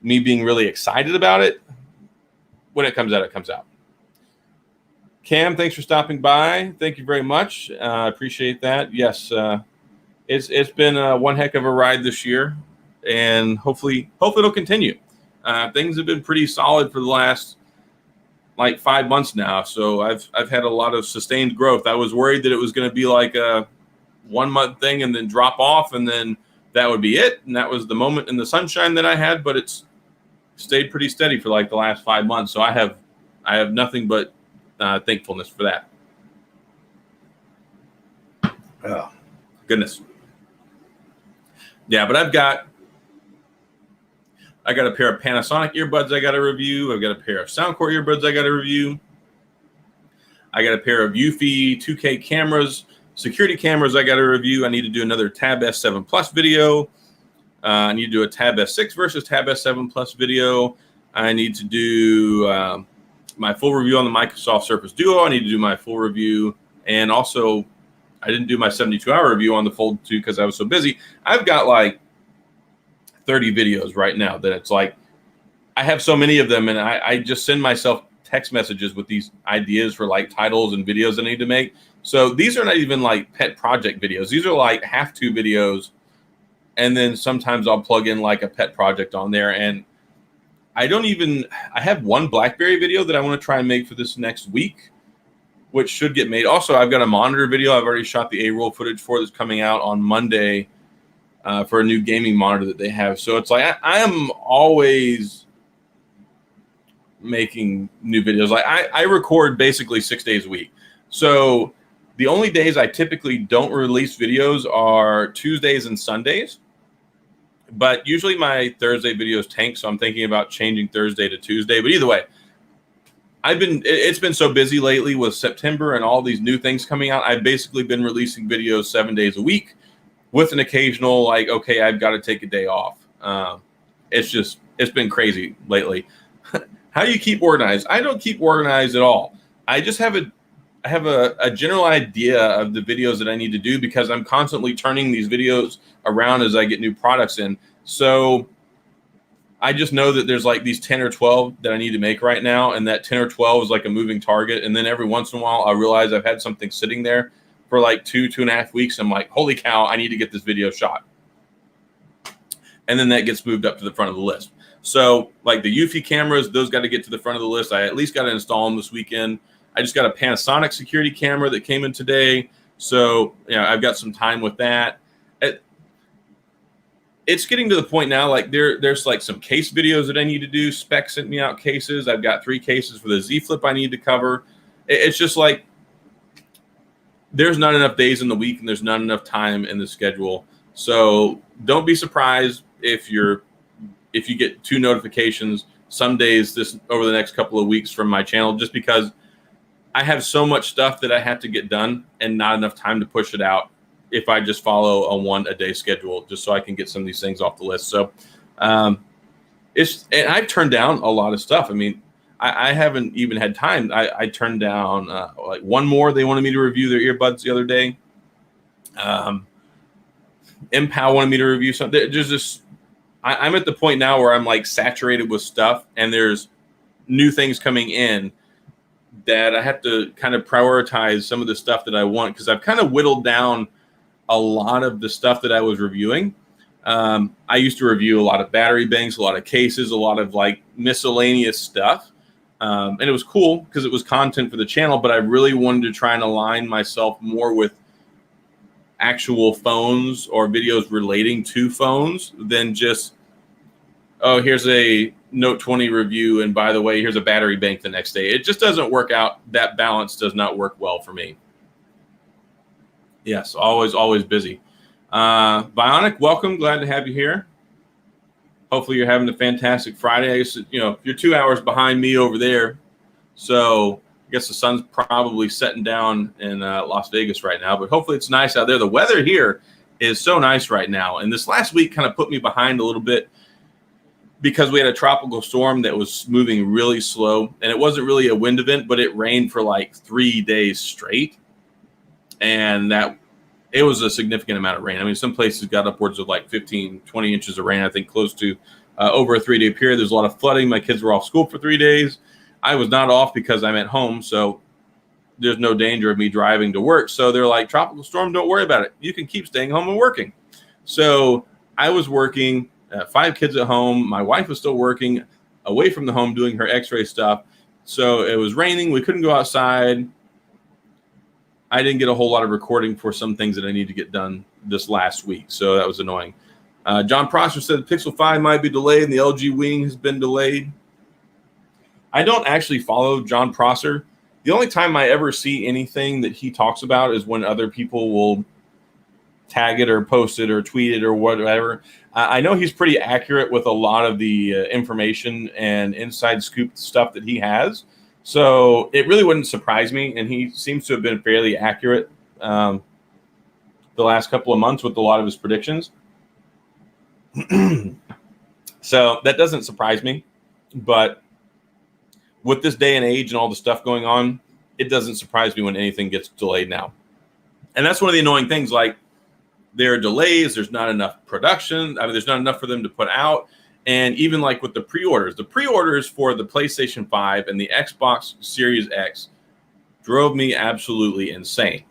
me being really excited about it, when it comes out, it comes out. Cam, thanks for stopping by. Thank you very much. I appreciate that. Yes, it's been one heck of a ride this year, and hopefully it'll continue. Things have been pretty solid for the last like 5 months now. So I've had a lot of sustained growth. I was worried that it was going to be like a 1 month thing and then drop off, and then that would be it. And that was the moment in the sunshine that I had, but it's stayed pretty steady for like the last 5 months. So I have nothing but thankfulness for that. Oh, goodness. Yeah, but I got a pair of Panasonic earbuds I got to review. I've got a pair of Soundcore earbuds I got to review. I got a pair of Eufy 2K cameras, security cameras I got to review. I need to do another Tab S7 Plus video. I need to do a Tab S6 versus Tab S7 Plus video. I need to do my full review on the Microsoft Surface Duo. I need to do my full review. And also, I didn't do my 72-hour review on the Fold 2 because I was so busy. I've got like 30 videos right now that it's like, I have so many of them, and I just send myself text messages with these ideas for like titles and videos I need to make. So these are not even like pet project videos. These are like have-to videos. And then sometimes I'll plug in like a pet project on there. And I have one BlackBerry video that I want to try and make for this next week, which should get made. Also, I've got a monitor video I've already shot the A-roll footage for that's coming out on Monday for a new gaming monitor that they have. So it's like I am always making new videos. Like I record basically 6 days a week. So the only days I typically don't release videos are Tuesdays and Sundays. But usually my Thursday videos tank, so I'm thinking about changing Thursday to Tuesday. But either way, it's been so busy lately with September and all these new things coming out. I've basically been releasing videos 7 days a week with an occasional like, okay, I've got to take a day off. It's been crazy lately. How do you keep organized? I don't keep organized at all. I just have a general idea of the videos that I need to do because I'm constantly turning these videos around as I get new products in. So I just know that there's like these 10 or 12 that I need to make right now. And that 10 or 12 is like a moving target. And then every once in a while, I realize I've had something sitting there for like 2.5 weeks. I'm like, holy cow, I need to get this video shot. And then that gets moved up to the front of the list. So like the Eufy cameras, those got to get to the front of the list. I at least got to install them this weekend. I just got a Panasonic security camera that came in today. So, I've got some time with that. It's getting to the point now, like there's like some case videos that I need to do. Spec sent me out cases. I've got 3 cases for the Z Flip I need to cover. It's just like there's not enough days in the week and there's not enough time in the schedule. So don't be surprised if you get 2 notifications some days over the next couple of weeks from my channel, just because I have so much stuff that I have to get done and not enough time to push it out if I just follow a 1 a day schedule, just so I can get some of these things off the list. So and I've turned down a lot of stuff. I mean, I haven't even had time. I turned down like One More. They wanted me to review their earbuds the other day. Empow wanted me to review something. There's just, I'm at the point now where I'm like saturated with stuff, and there's new things coming in that I have to kind of prioritize some of the stuff that I want, because I've kind of whittled down a lot of the stuff that I was reviewing. I used to review a lot of battery banks, a lot of cases, a lot of like miscellaneous stuff. And it was cool because it was content for the channel, but I really wanted to try and align myself more with actual phones or videos relating to phones than just, oh, here's a Note 20 review, and by the way, here's a battery bank the next day. It just doesn't work out. That balance does not work well for me. Yes, always busy. Bionic, welcome. Glad to have you here. Hopefully you're having a fantastic Friday. You're 2 hours behind me over there, so I guess the sun's probably setting down in Las Vegas right now, but hopefully it's nice out there. The weather here is so nice right now, and this last week kind of put me behind a little bit because we had a tropical storm that was moving really slow, and it wasn't really a wind event, but it rained for like 3 days straight, and it was a significant amount of rain. I mean, some places got upwards of like 15, 20 inches of rain, I think close to over a 3-day period. There's a lot of flooding. My kids were off school for 3 days. I was not off because I'm at home, so there's no danger of me driving to work. So they're like, tropical storm, don't worry about it. You can keep staying home and working. So I was working, 5 kids at home. My wife was still working away from the home doing her x-ray stuff. So it was raining. We couldn't go outside. I didn't get a whole lot of recording for some things that I need to get done this last week. So that was annoying. John Prosser said the Pixel 5 might be delayed and the LG Wing has been delayed. I don't actually follow John Prosser. The only time I ever see anything that he talks about is when other people will tag it or post it or tweet it or whatever. I know he's pretty accurate with a lot of the information and inside scoop stuff that he has. So it really wouldn't surprise me. And he seems to have been fairly accurate the last couple of months with a lot of his predictions. So that doesn't surprise me. But with this day and age and all the stuff going on, it doesn't surprise me when anything gets delayed now. And that's one of the annoying things. Like, there are delays. There's not enough production. I mean, there's not enough for them to put out. And even like with the pre-orders for the PlayStation 5 and the Xbox Series X drove me absolutely insane.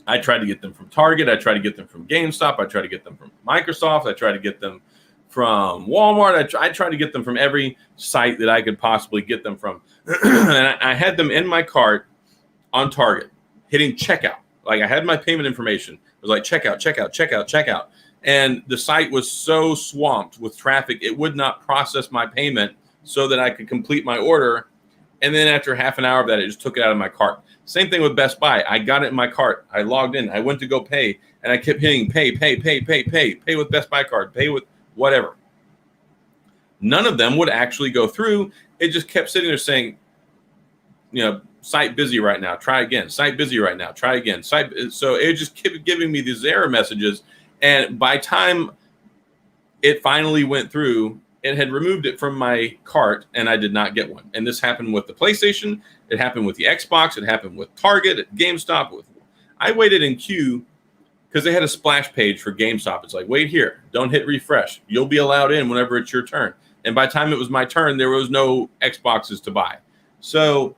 I tried to get them from Target. I tried to get them from GameStop. I tried to get them from Microsoft. I tried to get them from Walmart. I tried to get them from every site that I could possibly get them from. And I had them in my cart on Target, hitting checkout. Like, I had my payment information. It was like checkout, checkout, checkout, checkout. And the site was so swamped with traffic, it would not process my payment so that I could complete my order. And then after half an hour of that, it just took it out of my cart. Same thing with Best Buy. I got it in my cart. I logged in. I went to go pay, and I kept hitting pay with Best Buy card, pay with whatever. None of them would actually go through. It just kept sitting there saying, site busy right now. Try again. Site busy right now. Try again. So it just kept giving me these error messages. And by time it finally went through, it had removed it from my cart, and I did not get one. And this happened with the PlayStation. It happened with the Xbox. It happened with Target, at GameStop. I waited in queue because they had a splash page for GameStop. It's like, wait here. Don't hit refresh. You'll be allowed in whenever it's your turn. And by the time it was my turn, there was no Xboxes to buy. So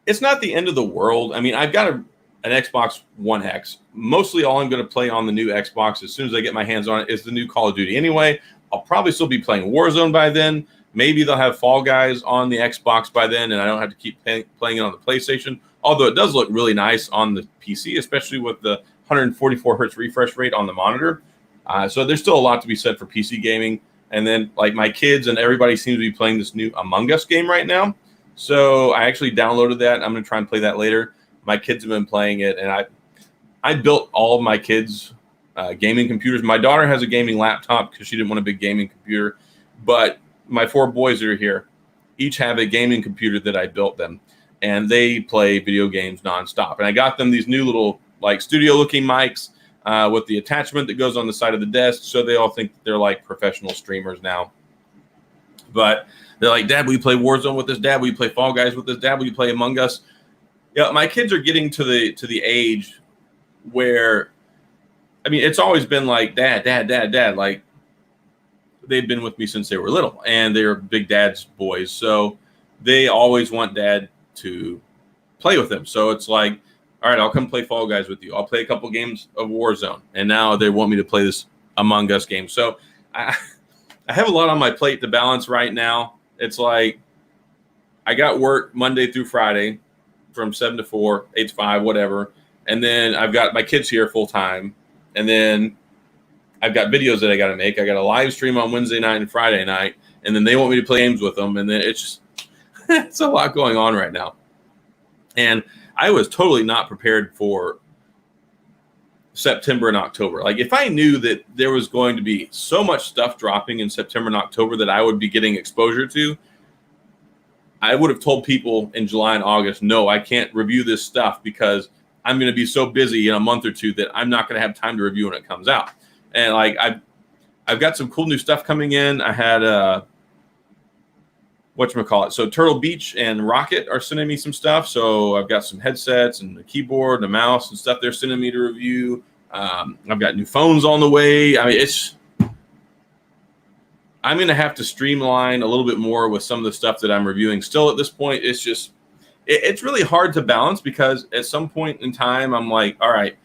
it's not the end of the world. I mean, I've got an Xbox One X. Mostly all I'm going to play on the new Xbox as soon as I get my hands on it is the new Call of Duty. Anyway, I'll probably still be playing Warzone by then. Maybe they'll have Fall Guys on the Xbox by then, and I don't have to keep playing it on the PlayStation. Although it does look really nice on the PC, especially with the 144 hertz refresh rate on the monitor. So there's still a lot to be said for PC gaming. And then, like, my kids and everybody seems to be playing this new Among Us game right now. So I actually downloaded that. I'm going to try and play that later. My kids have been playing it, and I built all of my kids' gaming computers. My daughter has a gaming laptop because she didn't want a big gaming computer. But my 4 boys that are here each have a gaming computer that I built them, and they play video games nonstop. And I got them these new little like studio looking mics with the attachment that goes on the side of the desk. So they all think they're like professional streamers now. But they're like, Dad, will you play Warzone with us? Dad, will you play Fall Guys with us? Dad, will you play Among Us? Yeah, my kids are getting to the age where, I mean, it's always been like, Dad, Dad, Dad, Dad. Like, they've been with me since they were little, and they're big dad's boys. So they always want Dad to play with them. So it's like, all right, I'll come play Fall Guys with you. I'll play a couple games of Warzone. And now they want me to play this Among Us game. So I have a lot on my plate to balance right now. It's like I got work Monday through Friday from 7 to 4, 8 to 5, whatever. And then I've got my kids here full time. And then I've got videos that I got to make. I got a live stream on Wednesday night and Friday night. And then they want me to play games with them. And then it's just, it's a lot going on right now. And I was totally not prepared for September and October. Like, if I knew that there was going to be so much stuff dropping in September and October that I would be getting exposure to, I would have told people in July and August, no, I can't review this stuff because I'm going to be so busy in a month or two that I'm not going to have time to review when it comes out. And like, I've got some cool new stuff coming in. I had whatchamacallit. So Turtle Beach and Rocket are sending me some stuff. So I've got some headsets and a keyboard and a mouse and stuff they're sending me to review. I've got new phones on the way. I mean, I'm going to have to streamline a little bit more with some of the stuff that I'm reviewing. Still at this point, it's just, it's really hard to balance because at some point in time, I'm like, all right,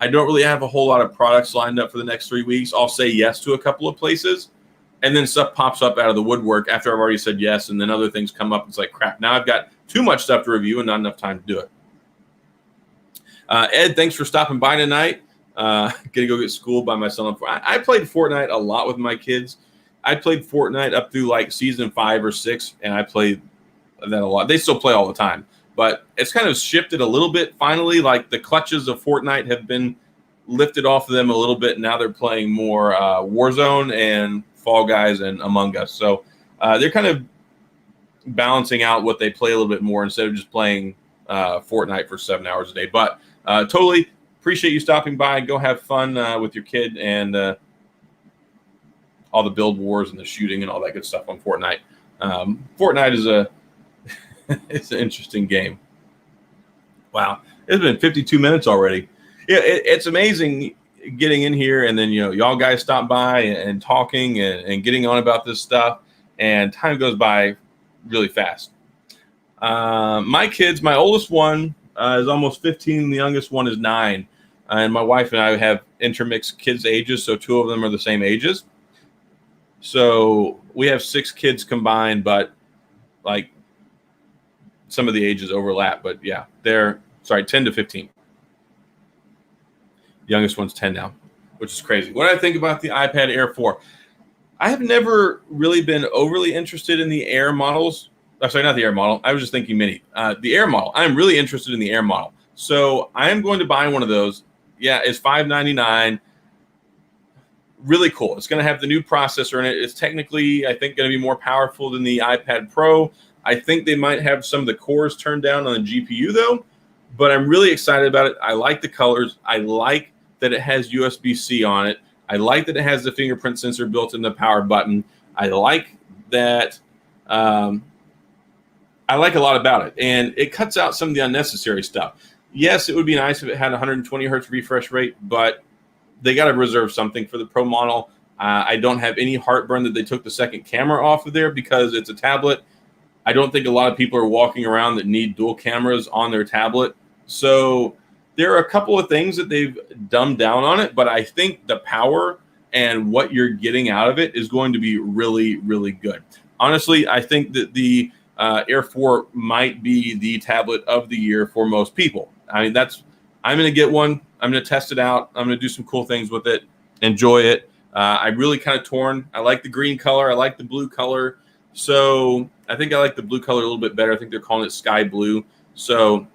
I don't really have a whole lot of products lined up for the next 3 weeks. I'll say yes to a couple of places. And then stuff pops up out of the woodwork after I've already said yes. And then other things come up. It's like, crap, now I've got too much stuff to review and not enough time to do it. Ed, thanks for stopping by tonight. Gonna go get schooled by my son. I played Fortnite a lot with my kids. I played Fortnite up through like season 5 or 6, and I played that a lot. They still play all the time. But it's kind of shifted a little bit finally. Like, the clutches of Fortnite have been lifted off of them a little bit. Now they're playing more Warzone and Fall Guys and Among Us. So they're kind of balancing out what they play a little bit more instead of just playing Fortnite for 7 hours a day. But totally appreciate you stopping by. Go have fun with your kid and all the build wars and the shooting and all that good stuff on Fortnite. Fortnite is it's an interesting game. Wow. It's been 52 minutes already. Yeah, it's amazing getting in here, and then y'all guys stop by and talking and getting on about this stuff, and time goes by really fast. My kids, my oldest one is almost 15, the youngest one is 9, and my wife and I have intermixed kids' ages, so 2 of them are the same ages. So we have 6 kids combined, but like some of the ages overlap. But yeah, they're 10 to 15. Youngest one's 10 now, which is crazy. What do I think about the iPad Air 4? I have never really been overly interested in the Air models. Oh, sorry, not the Air model. I was just thinking Mini. The Air model. I'm really interested in the Air model. So I am going to buy one of those. Yeah, it's $599. Really cool. It's going to have the new processor in it. It's technically, I think, going to be more powerful than the iPad Pro. I think they might have some of the cores turned down on the GPU, though. But I'm really excited about it. I like the colors. I like that it has USB-C on it. I like that it has the fingerprint sensor built in the power button. I like that. I like a lot about it. And it cuts out some of the unnecessary stuff. Yes, it would be nice if it had 120 hertz refresh rate, but they got to reserve something for the Pro model. I don't have any heartburn that they took the second camera off of there because it's a tablet. I don't think a lot of people are walking around that need dual cameras on their tablet. So there are a couple of things that they've dumbed down on it, but I think the power and what you're getting out of it is going to be really, really good. Honestly, I think that the Air 4 might be the tablet of the year for most people. I mean, I'm going to get one. I'm going to test it out. I'm going to do some cool things with it, enjoy it. I'm really kind of torn. I like the green color. I like the blue color. So I think I like the blue color a little bit better. I think they're calling it sky blue. So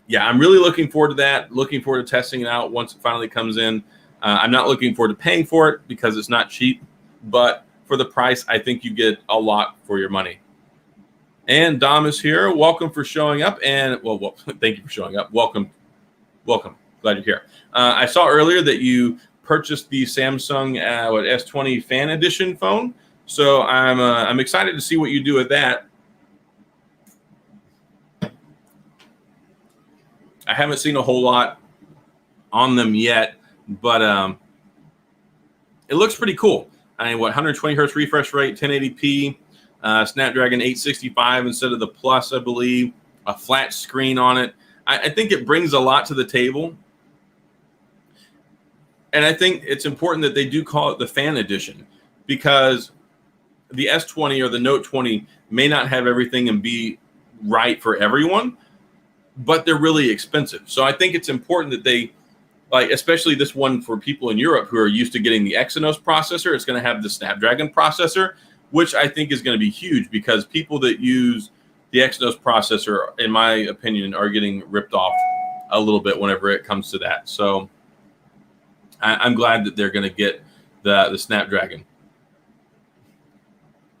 yeah, I'm really looking forward to that. Looking forward to testing it out once it finally comes in. I'm not looking forward to paying for it because it's not cheap. But for the price, I think you get a lot for your money. And Dom is here. Welcome for showing up. And well, thank you for showing up. Welcome. Glad Glad you're here. I saw earlier that you purchased the Samsung S20 Fan Edition phone. So I'm excited to see what you do with that. I haven't seen a whole lot on them yet, but it looks pretty cool. I mean, 120 hertz refresh rate, 1080p, Snapdragon 865 instead of the Plus, I believe, a flat screen on it. I think it brings a lot to the table. And I think it's important that they do call it the Fan Edition, because the S20 or the Note 20 may not have everything and be right for everyone, but they're really expensive. So I think it's important that they, like, especially this one for people in Europe who are used to getting the Exynos processor, it's going to have the Snapdragon processor, which I think is going to be huge, because people that use the Exynos processor, in my opinion, are getting ripped off a little bit whenever it comes to that. So I'm glad that they're going to get the Snapdragon.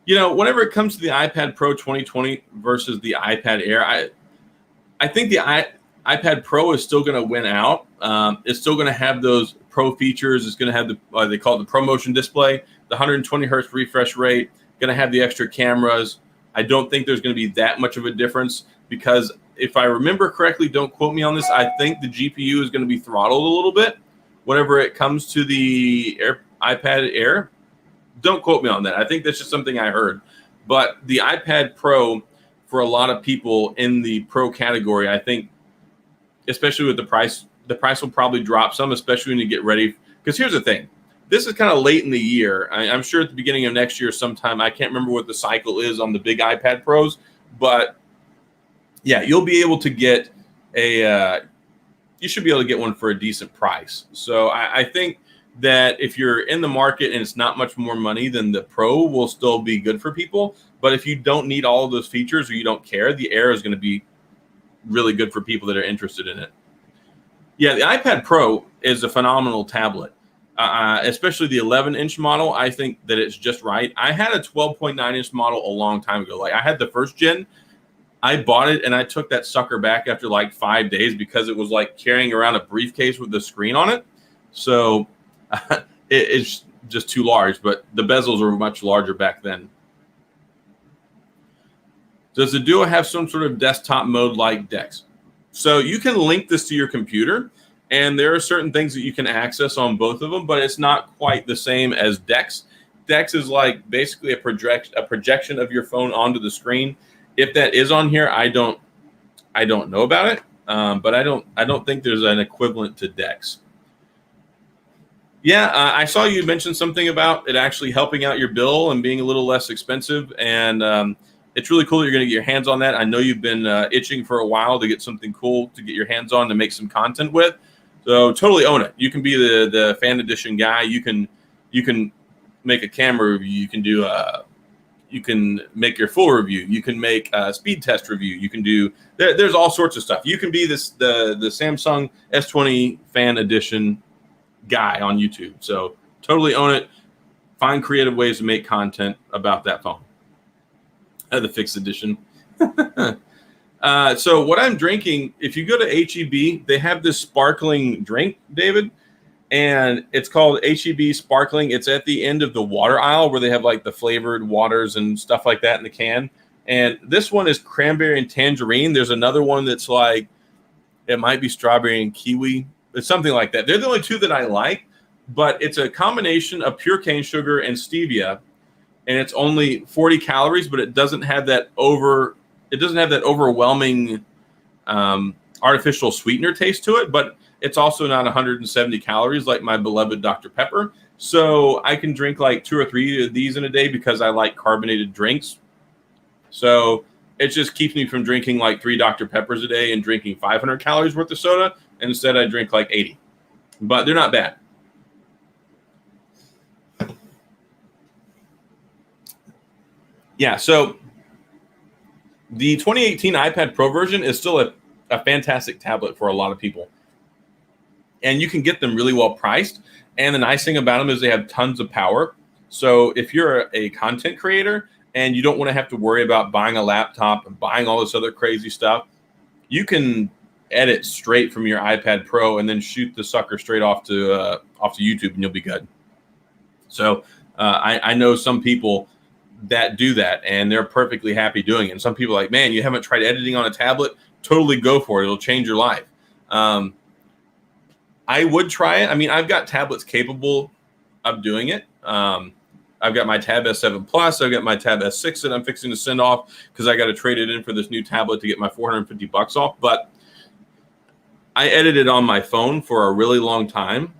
You know, whenever it comes to the iPad Pro 2020 versus the iPad Air, I think the iPad Pro is still going to win out. It's still going to have those Pro features. It's going to have the they call it the ProMotion display, the 120 hertz refresh rate, going to have the extra cameras. I don't think there's going to be that much of a difference, because if I remember correctly, don't quote me on this, I think the GPU is going to be throttled a little bit whenever it comes to the iPad Air. Don't quote me on that. I think that's just something I heard. But the iPad Pro, for a lot of people in the Pro category, I think, especially with the price will probably drop some, especially when you get ready. Because here's the thing. This is kind of late in the year. I'm sure at the beginning of next year sometime, I can't remember what the cycle is on the big iPad Pros, but yeah, you'll be able to get you should be able to get one for a decent price. So I think that if you're in the market and it's not much more money, then the Pro will still be good for people. But if you don't need all of those features or you don't care, the Air is going to be really good for people that are interested in it. Yeah, the iPad Pro is a phenomenal tablet. Especially the 11-inch model, I think that it's just right. I had a 12.9-inch model a long time ago. Like, I had the first gen. I bought it, and I took that sucker back after like 5 days because it was like carrying around a briefcase with the screen on it. So it's just too large, but the bezels were much larger back then. Does the Duo have some sort of desktop mode like Dex? So you can link this to your computer, and there are certain things that you can access on both of them, but it's not quite the same as Dex. Dex is like basically a projection of your phone onto the screen. If that is on here, I don't know about it, but I don't think there's an equivalent to Dex. Yeah, I saw you mention something about it actually helping out your bill and being a little less expensive, and it's really cool that you're going to get your hands on that. I know you've been itching for a while to get something cool to get your hands on to make some content with. So totally own it. You can be the Fan Edition guy. You can make a camera review. You can do you can make your full review. You can make a speed test review. You can do there's all sorts of stuff. You can be the Samsung S20 Fan Edition guy on YouTube. So totally own it. Find creative ways to make content about that phone. The fixed edition. So what I'm drinking, if you go to HEB, they have this sparkling drink, David, and it's called HEB Sparkling. It's at the end of the water aisle where they have like the flavored waters and stuff like that in the can. And this one is cranberry and tangerine. There's another one that's like, it might be strawberry and kiwi. It's something like that. They're the only two that I like, but it's a combination of pure cane sugar and stevia. And it's only 40 calories, but it doesn't have that overwhelming artificial sweetener taste to it, but it's also not 170 calories like my beloved Dr. Pepper. So I can drink like 2 or 3 of these in a day because I like carbonated drinks. So it just keeps me from drinking like 3 Dr. Peppers a day and drinking 500 calories worth of soda. And instead I drink like 80, but they're not bad. Yeah, so the 2018 iPad Pro version is still a fantastic tablet for a lot of people. And you can get them really well priced. And the nice thing about them is they have tons of power. So if you're a content creator and you don't want to have to worry about buying a laptop and buying all this other crazy stuff, you can edit straight from your iPad Pro and then shoot the sucker straight off to YouTube, and you'll be good. So I know some people that do that, and they're perfectly happy doing it. And some people are like, man, you haven't tried editing on a tablet? Totally go for it. It'll change your life. I would try it. I mean, I've got tablets capable of doing it. I've got my Tab S7 Plus. I've got my Tab S6 that I'm fixing to send off because I got to trade it in for this new tablet to get my $450 off. But I edited on my phone for a really long time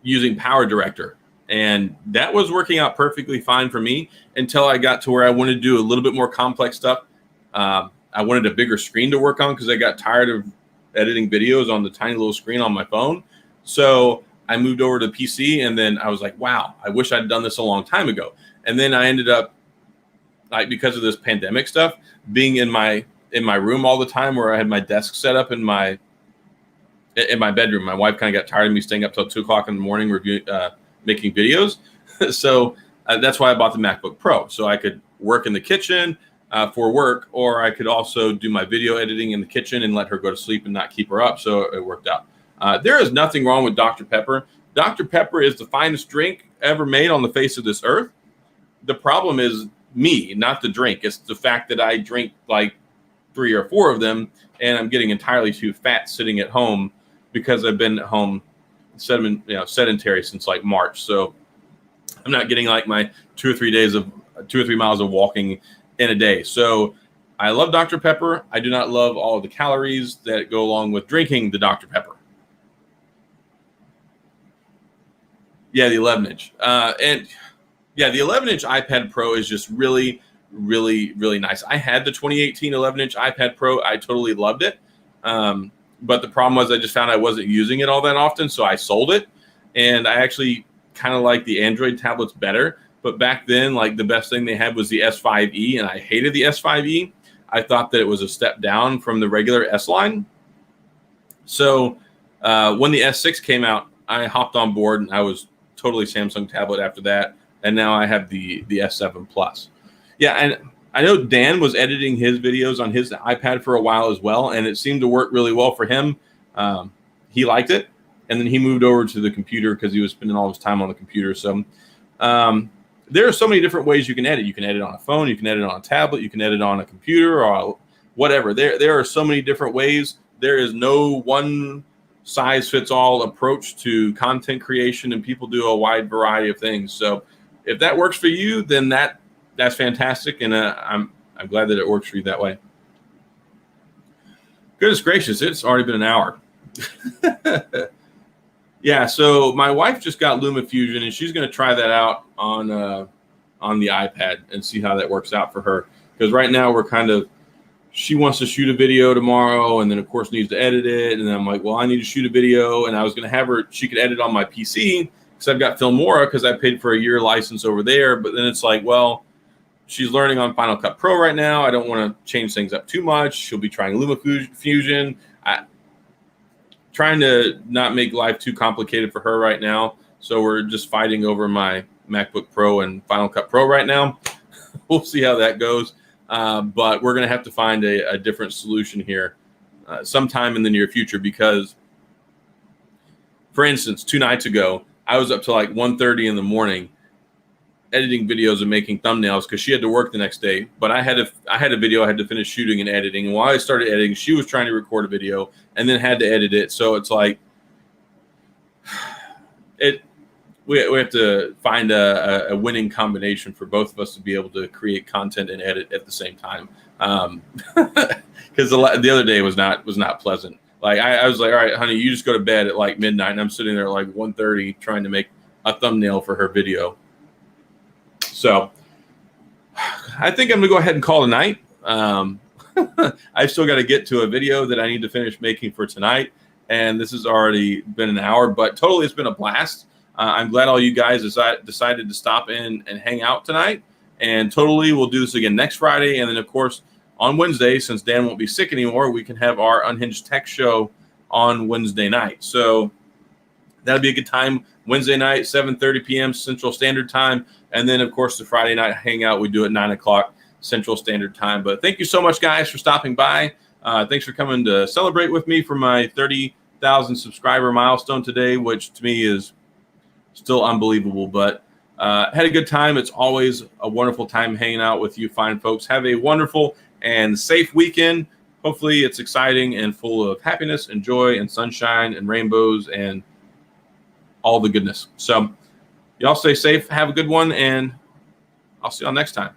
using Power Director. And that was working out perfectly fine for me until I got to where I wanted to do a little bit more complex stuff. I wanted a bigger screen to work on because I got tired of editing videos on the tiny little screen on my phone. So I moved over to PC, and then I was like, wow, I wish I'd done this a long time ago. And then I ended up, like, because of this pandemic stuff, being in my room all the time, where I had my desk set up in my bedroom. My wife kind of got tired of me staying up till 2 o'clock in the morning making videos. So that's why I bought the MacBook Pro, so I could work in the kitchen for work, or I could also do my video editing in the kitchen and let her go to sleep and not keep her up. So it worked out. There is nothing wrong with Dr. Pepper. Dr. Pepper is the finest drink ever made on the face of this earth. The problem is me, not the drink. It's the fact that I drink like 3 or 4 of them, and I'm getting entirely too fat sitting at home because I've been at home sedentary since like March. So I'm not getting like my 2 or 3 miles of walking in a day. So I love Dr. Pepper. I do not love all of the calories that go along with drinking the Dr. Pepper. Yeah, the 11-inch. And yeah, the 11-inch iPad Pro is just really, really, really nice. I had the 2018 11-inch iPad Pro. I totally loved it. But the problem was I just found I wasn't using it all that often, so I sold it. And I actually kind of like the Android tablets better. But back then, like, the best thing they had was the S5e, and I hated the S5e. I thought that it was a step down from the regular S line. So when the S6 came out, I hopped on board, and I was totally Samsung tablet after that. And now I have the S7 Plus. Yeah, and I know Dan was editing his videos on his iPad for a while as well, and it seemed to work really well for him. He liked it, and then he moved over to the computer because he was spending all his time on the computer. So there are so many different ways you can edit. You can edit on a phone, you can edit on a tablet, you can edit on a computer or whatever. There are so many different ways. There is no one size fits all approach to content creation, and people do a wide variety of things. So if that works for you, then that's fantastic, and I'm glad that it works for you that way. Goodness gracious, it's already been an hour. Yeah, so my wife just got LumaFusion, and she's going to try that out on the iPad and see how that works out for her. Because right now she wants to shoot a video tomorrow, and then of course needs to edit it. And then I'm like, well, I need to shoot a video, and I was going to have her, she could edit on my PC because I've got Filmora because I paid for a year license over there. But then it's like, well, she's learning on Final Cut Pro right now. I don't want to change things up too much. She'll be trying LumaFusion. Trying to not make life too complicated for her right now. So we're just fighting over my MacBook Pro and Final Cut Pro right now. We'll see how that goes. But we're going to have to find a different solution here sometime in the near future because, for instance, 2 nights ago, I was up to like 1:30 in the morning editing videos and making thumbnails because she had to work the next day. But I had a video I had to finish shooting and editing. And while I started editing, she was trying to record a video and then had to edit it. So it's like we have to find a winning combination for both of us to be able to create content and edit at the same time. Because the other day was not pleasant. Like I was like, all right, honey, you just go to bed at like midnight, and I'm sitting there at like 1:30 trying to make a thumbnail for her video. So I think I'm gonna go ahead and call tonight. I've still got to get to a video that I need to finish making for tonight, and this has already been an hour, but totally it's been a blast. I'm glad all you guys decided to stop in and hang out tonight, and totally we'll do this again next Friday. And then of course on Wednesday, since Dan won't be sick anymore, we can have our Unhinged Tech show on Wednesday night. So that'll be a good time. Wednesday night, 7:30 p.m. Central Standard Time. And then, of course, the Friday night hangout we do at 9 o'clock Central Standard Time. But thank you so much, guys, for stopping by. Thanks for coming to celebrate with me for my 30,000 subscriber milestone today, which to me is still unbelievable. But had a good time. It's always a wonderful time hanging out with you fine folks. Have a wonderful and safe weekend. Hopefully it's exciting and full of happiness and joy and sunshine and rainbows and all the goodness. So y'all stay safe. Have a good one, and I'll see y'all next time.